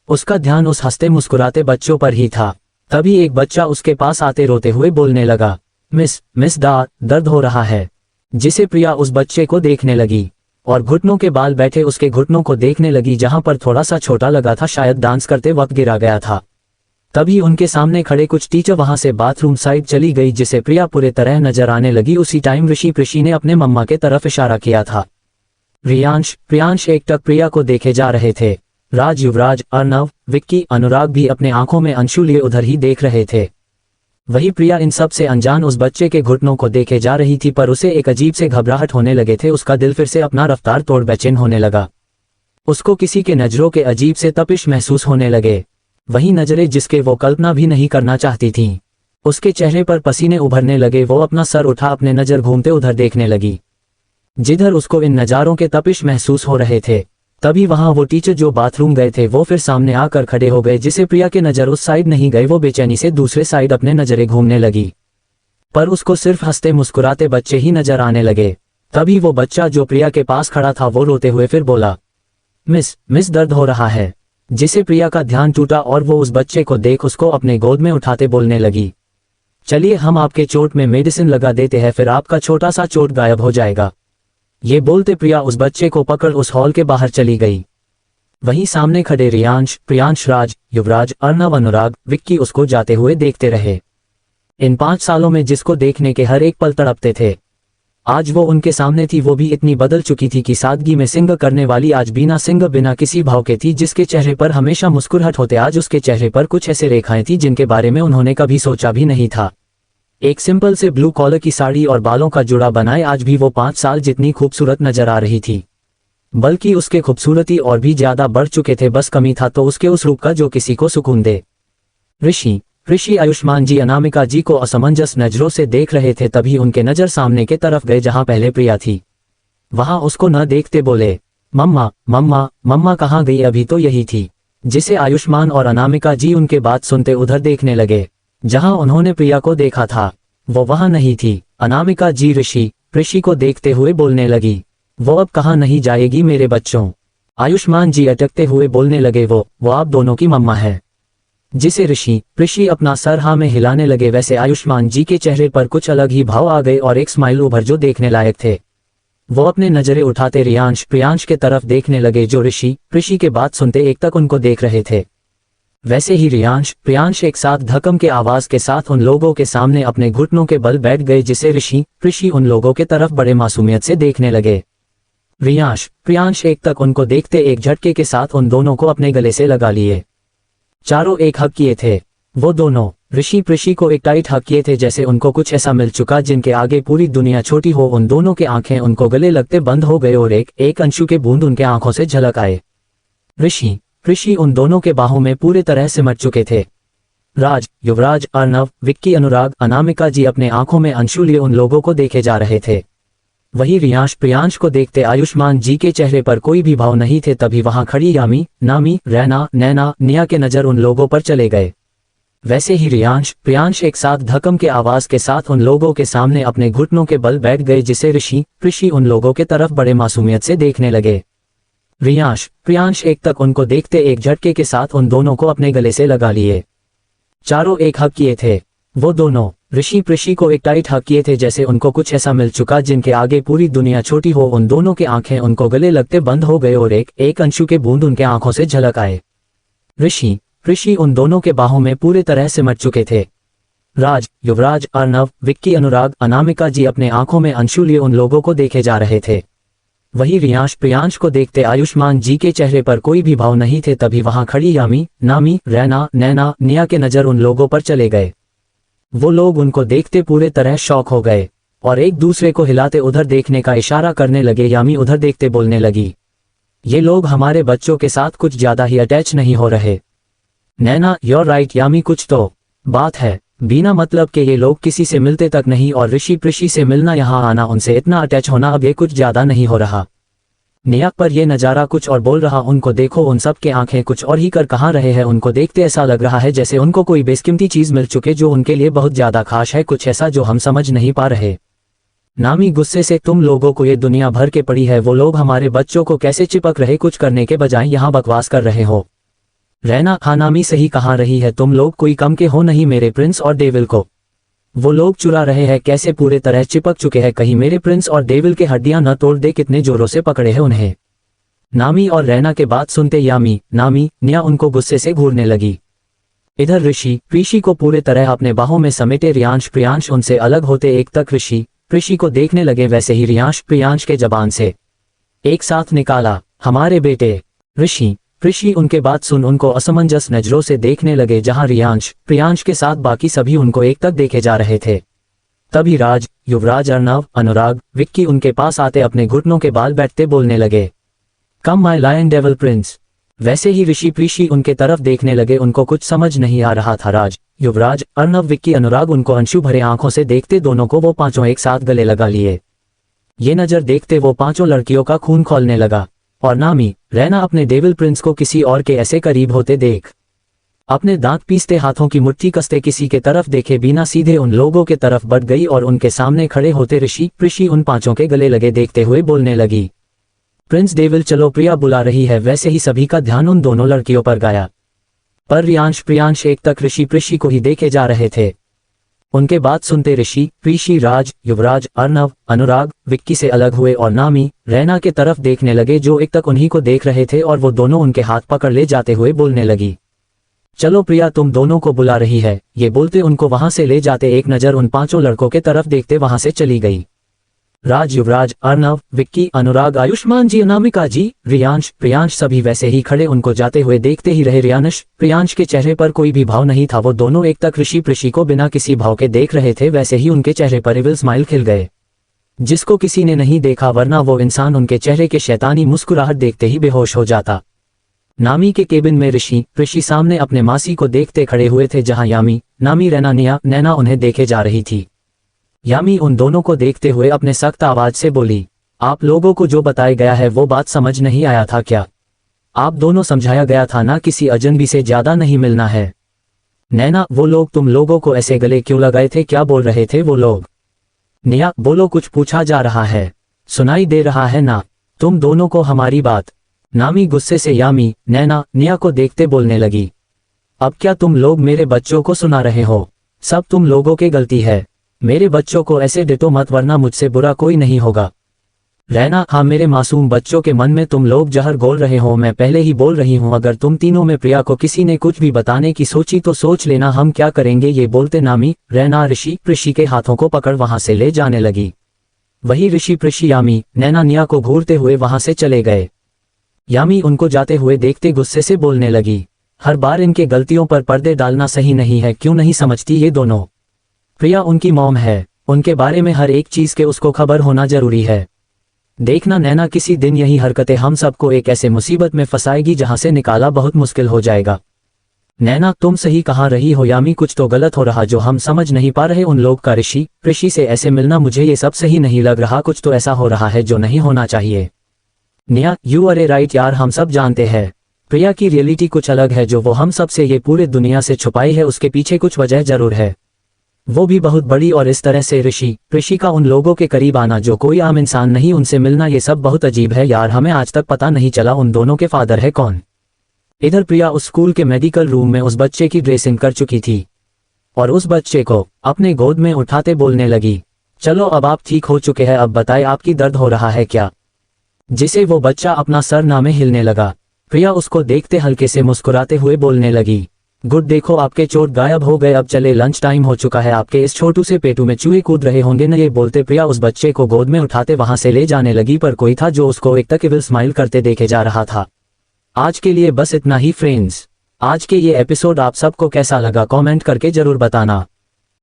उसका ध्यान उस हंसते मुस्कुराते बच्चों पर ही था। तभी एक बच्चा उसके पास आते रोते हुए बोलने लगा, मिस दर्द हो रहा है। जिसे प्रिया उस बच्चे को देखने लगी और घुटनों के बाल बैठे उसके घुटनों को देखने लगी जहां पर थोड़ा सा छोटा लगा था, शायद डांस करते वक्त गिरा गया था। तभी उनके सामने खड़े कुछ टीचर वहां से बाथरूम साइड चली गई जिसे प्रिया पूरे तरह नजर आने लगी। उसी टाइम ऋषि ने अपने मम्मा के तरफ इशारा किया था। प्रियांश एकटक प्रिया को देखे जा रहे थे। राज, युवराज, अर्णव, विक्की, अनुराग भी अपने आंखों में अंशु लिए उधर ही देख रहे थे। वही प्रिया इन सब से अनजान उस बच्चे के घुटनों को देखे जा रही थी, पर उसे एक अजीब से घबराहट होने लगे थे। उसका दिल फिर से अपना रफ्तार तोड़ बेचैन होने लगा। उसको किसी के नजरों के अजीब से तपिश महसूस होने लगे, वही नजरें जिसके वो कल्पना भी नहीं करना चाहती थीं। उसके चेहरे पर पसीने उभरने लगे। वो अपना सर उठा अपने नजर घूमते उधर देखने लगी जिधर उसको इन नजारों के तपिश महसूस हो रहे थे। तभी वहां वो टीचर जो बाथरूम गए थे वो फिर सामने आकर खड़े हो गए। जिसे प्रिया के नजर उस साइड नहीं गए, वो बेचैनी से दूसरे साइड अपने नजरें घूमने लगी, पर उसको सिर्फ हंसते मुस्कुराते बच्चे ही नजर आने लगे। तभी वो बच्चा जो प्रिया के पास खड़ा था वो रोते हुए फिर बोला, मिस दर्द हो रहा है। जिसे प्रिया का ध्यान टूटा और वो उस बच्चे को देख उसको अपने गोद में उठाते बोलने लगी, चलिए हम आपके चोट में मेडिसिन लगा देते हैं, फिर आपका छोटा सा चोट गायब हो जाएगा। ये बोलते प्रिया उस बच्चे को पकड़ उस हॉल के बाहर चली गई। वहीं सामने खड़े प्रियांश, राज, युवराज, अर्णव, अनुराग, विक्की उसको जाते हुए देखते रहे। इन 5 सालों में जिसको देखने के हर एक पल तड़पते थे, आज वो उनके सामने थी। वो भी इतनी बदल चुकी थी कि सादगी में सिंग करने वाली आज बिना सिंग बिना किसी भाव के थी। जिसके चेहरे पर हमेशा मुस्कुराहट होते आज उसके चेहरे पर कुछ ऐसे रेखाएं थी जिनके बारे में उन्होंने कभी सोचा भी नहीं था। एक सिंपल से ब्लू कॉलर की साड़ी और बालों का जुड़ा बनाए आज भी वो 5 साल जितनी खूबसूरत नजर आ रही थी, बल्कि उसके खूबसूरती और भी ज्यादा बढ़ चुके थे। बस कमी था तो उसके उस रूप का जो किसी को सुकून दे। ऋषि आयुष्मान जी अनामिका जी को असमंजस नजरों से देख रहे थे। तभी उनके नजर सामने के तरफ गए जहां पहले प्रिया थी। वहां उसको न देखते बोले, मम्मा कहाँ गई? अभी तो यही थी। जिसे आयुष्मान और अनामिका जी उनके बात सुनते उधर देखने लगे जहां उन्होंने प्रिया को देखा था। वो वहां नहीं थी। अनामिका जी ऋषि को देखते हुए बोलने लगी, वो अब कहाँ नहीं जाएगी मेरे बच्चों? आयुष्मान जी अटकते हुए बोलने लगे, वो आप दोनों की मम्मा है। जिसे ऋषि अपना सर हाँ में हिलाने लगे। वैसे आयुष्मान जी के चेहरे पर कुछ अलग ही भाव आ गए और एक स्माइल उभर जो देखने लायक थे। वो अपने नजरें उठाते प्रियांश के तरफ देखने लगे जो ऋषि के बात सुनते एक तक उनको देख रहे थे। वैसे ही प्रियांश एक साथ धक्कम के आवाज के साथ उन लोगों के सामने अपने घुटनों के बल बैठ गए। जिसे ऋषि उन लोगों के तरफ बड़े मासूमियत से देखने लगे। प्रियांश एक तक उनको देखते एक झटके के साथ उन दोनों को अपने गले से लगा लिए। चारों एक हक किए थे। वो दोनों ऋषि को एक टाइट हक किए थे जैसे उनको कुछ ऐसा मिल चुका जिनके आगे पूरी दुनिया छोटी हो। उन दोनों के आंखें उनको गले लगते बंद हो गए और एक अंशु के बूंद उनके आंखों से झलक आए। ऋषि उन दोनों के बाहों में पूरे तरह सिमट चुके थे। राज, युवराज, अर्णव, विक्की, अनुराग, अनामिका जी अपने आंखों में अंशु लिए उन लोगों को देखे जा रहे थे। वही प्रियांश को देखते आयुष्मान जी के चेहरे पर कोई भी भाव नहीं थे। तभी वहां खड़ी यामी, नामी, रैना, नैना, निया के नजर उन लोगों पर चले गए। वैसे ही प्रियांश एक साथ धक्कम के आवाज के साथ उन लोगों के सामने अपने घुटनों के बल बैठ गए। जिसे ऋषि उन लोगों के तरफ बड़े मासूमियत से देखने लगे। प्रियांश एक तक उनको देखते एक झटके के साथ उन दोनों को अपने गले से लगा लिए। चारों एक हक किए थे। वो दोनों ऋषि को एक टाइट हक किए थे जैसे उनको कुछ ऐसा मिल चुका जिनके आगे पूरी दुनिया छोटी हो। उन दोनों की आंखें उनको गले लगते बंद हो गए और एक अंशु के बूंद उनके आंखों से झलक आए। ऋषि उन दोनों के बाहों में पूरे तरह सिमट चुके थे। राज, युवराज, अर्नव, विक्की, अनुराग, अनामिका जी अपने आंखों में अंशु लिए उन लोगों को देखे जा रहे थे। वही रियांश प्रियांश को देखते आयुष्मान जी के चेहरे पर कोई भी भाव नहीं थे। तभी वहां खड़ी यामी, नामी, रैना, नैना, निया के नजर उन लोगों पर चले गए। वो लोग उनको देखते पूरे तरह शॉक हो गए और एक दूसरे को हिलाते उधर देखने का इशारा करने लगे। यामी उधर देखते बोलने लगी, ये लोग हमारे बच्चों के साथ कुछ ज्यादा ही अटैच नहीं हो रहे। नैना, योर राइट यामी, कुछ तो बात है। बिना मतलब के ये लोग किसी से मिलते तक नहीं और ऋषि प्रिषि से मिलना, यहाँ आना, उनसे इतना अटैच होना, अब ये कुछ ज्यादा नहीं हो रहा। निया, पर ये नजारा कुछ और बोल रहा। उनको देखो, उन सब के आंखें कुछ और ही कर कहाँ रहे हैं। उनको देखते ऐसा लग रहा है जैसे उनको कोई बेशकीमती चीज मिल चुके जो उनके लिए बहुत ज्यादा खास है, कुछ ऐसा जो हम समझ नहीं पा रहे। नामी गुस्से से, तुम लोगों को ये दुनिया भर के पड़ी है, वो लोग हमारे बच्चों को कैसे चिपक रहे, कुछ करने के बजाय यहाँ बकवास कर रहे हो। रहना, हाँ नामी सही कहाँ रही है, तुम लोग कोई कम के हो नहीं मेरे प्रिंस और डेविल को। वो लोग चुरा रहे हैं, कैसे पूरे तरह चिपक चुके हैं, कहीं मेरे प्रिंस और डेविल के हड्डियां न तोड़ दे, कितने जोरों से पकड़े हैं उन्हें। नामी और रैना के बात सुनते यामी, नामी, निया उनको गुस्से से घूरने लगी। इधर ऋषि प्रीषि को पूरे तरह अपने बाहों में समेटे रियांश प्रियांश उनसे अलग होते एक तक ऋषि प्रीषि को देखने लगे, वैसे ही रियांश प्रियांश के जबान से एक साथ निकाला, हमारे बेटे। ऋषि प्रीषि उनके बात सुन उनको असमंजस नजरों से देखने लगे। जहां रियांश प्रियांश के साथ बाकी सभी उनको एक तक देखे जा रहे थे। तभी राज, युवराज, अर्नव, अनुराग, विक्की उनके पास आते अपने घुटनों के बाल बैठते बोलने लगे, come my lion devil Prince. वैसे ही ऋषि प्रीषि उनके तरफ देखने लगे, उनको कुछ समझ नहीं आ रहा था। राज, युवराज, अर्नव, विक्की, अनुराग उनको अंशु भरे आंखों से देखते दोनों को वो पांचों एक साथ गले लगा लिए। ये नजर देखते वो पांचों लड़कियों का खून खौलने लगा और नामी, रैना अपने डेविल प्रिंस को किसी और के ऐसे करीब होते देख अपने दांत पीसते हाथों की मुट्ठी कसते किसी के तरफ देखे बिना सीधे उन लोगों के तरफ बढ़ गई और उनके सामने खड़े होते ऋषि प्रीषि उन पांचों के गले लगे देखते हुए बोलने लगी, प्रिंस डेविल चलो, प्रिया बुला रही है। वैसे ही सभी का ध्यान उन दोनों लड़कियों पर गया, पर रियांश प्रियांश एक तक ऋषि प्रीषि को ही देखे जा रहे थे। उनके बात सुनते ऋषि प्रीषि राज, युवराज, अर्नव, अनुराग, विक्की से अलग हुए और नामी, रैना के तरफ देखने लगे जो एक तक उन्हीं को देख रहे थे और वो दोनों उनके हाथ पकड़ ले जाते हुए बोलने लगी, चलो प्रिया तुम दोनों को बुला रही है। ये बोलते उनको वहां से ले जाते एक नजर उन पांचों लड़कों के तरफ देखते वहां से चली गई। राज, युवराज, अर्नव, विक्की, अनुराग, आयुष्मान जी, अनामिका जी, रियांश प्रियांश सभी वैसे ही खड़े उनको जाते हुए देखते ही रहे। रियांश प्रियांश के चेहरे पर कोई भी भाव नहीं था, वो दोनों एक तक ऋषि प्रीषि को बिना किसी भाव के देख रहे थे। वैसे ही उनके चेहरे पर इविल स्माइल खिल गए, जिसको किसी ने नहीं देखा, वरना वो इंसान उनके चेहरे के शैतानी मुस्कुराहट देखते ही बेहोश हो जाता। नामी के केबिन में ऋषि प्रीषि सामने अपने मासी को देखते खड़े हुए थे, जहां यामी, नामी, रैना, निया, नैना उन्हें देखे जा रही थी। यामी उन दोनों को देखते हुए अपने सख्त आवाज से बोली, आप लोगों को जो बताया गया है वो बात समझ नहीं आया था क्या? आप दोनों समझाया गया था ना, किसी अजनबी से ज्यादा नहीं मिलना है। नैना, वो लोग तुम लोगों को ऐसे गले क्यों लगाए थे, क्या बोल रहे थे वो लोग? निया, बोलो, कुछ पूछा जा रहा है, सुनाई दे रहा है ना तुम दोनों को हमारी बात? नामी गुस्से से यामी, नैना, निया को देखते बोलने लगी, अब क्या तुम लोग मेरे बच्चों को सुना रहे हो? सब तुम लोगों की गलती है, मेरे बच्चों को ऐसे डिटो मत, वरना मुझसे बुरा कोई नहीं होगा। रहना, हाँ, मेरे मासूम बच्चों के मन में तुम लोग जहर घोल रहे हो। मैं पहले ही बोल रही हूँ, अगर तुम तीनों में प्रिया को किसी ने कुछ भी बताने की सोची तो सोच लेना हम क्या करेंगे। ये बोलते नामी, रहना ऋषि प्रीषि के हाथों को पकड़ वहां से ले जाने लगी। वही ऋषि प्रीषि यामी, नैना, निया को घूरते हुए वहां से चले गए। यामी उनको जाते हुए देखते गुस्से से बोलने लगी, हर बार इनके गलतियों पर पर्दे डालना सही नहीं है, क्यों नहीं समझती ये दोनों? प्रिया उनकी मॉम है, उनके बारे में हर एक चीज के उसको खबर होना जरूरी है। देखना नैना, किसी दिन यही हरकतें हम सबको एक ऐसे मुसीबत में फंसाएगी जहां से निकाला बहुत मुश्किल हो जाएगा। नैना, तुम सही कहाँ रही हो यामी, कुछ तो गलत हो रहा जो हम समझ नहीं पा रहे। उन लोग का ऋषि प्रीषि से ऐसे मिलना मुझे ये सब सही नहीं लग रहा, कुछ तो ऐसा हो रहा है जो नहीं होना चाहिए। निया, यू अरे राइट यार, हम सब जानते हैं प्रिया की रियलिटी कुछ अलग है, जो वो हम सब से ये पूरे दुनिया से छुपाई है, उसके पीछे कुछ वजह जरूर है, वो भी बहुत बड़ी। और इस तरह से ऋषि प्रीषि का उन लोगों के करीब आना जो कोई आम इंसान नहीं, उनसे मिलना, ये सब बहुत अजीब है यार। हमें आज तक पता नहीं चला उन दोनों के फादर है कौन। इधर प्रिया उस स्कूल के मेडिकल रूम में उस बच्चे की ड्रेसिंग कर चुकी थी और उस बच्चे को अपने गोद में उठाते बोलने लगी, चलो अब आप ठीक हो चुके हैं, अब बताए आपकी दर्द हो रहा है क्या? जिसे वो बच्चा अपना सर नामे हिलने लगा। प्रिया उसको देखते हल्के से मुस्कुराते हुए बोलने लगी, गुड, देखो आपके चोट गायब हो गए, अब चले, लंच टाइम हो चुका है, आपके इस छोटू से पेटू में चूहे कूद रहे होंगे न। ये बोलते प्रिया उस बच्चे को गोद में उठाते वहां से ले जाने लगी, पर कोई था जो उसको एक तक इविल स्माइल करते देखे जा रहा था। आज के लिए बस इतना ही फ्रेंड्स। आज के ये एपिसोड आप सबको कैसा लगा कमेंट करके जरूर बताना।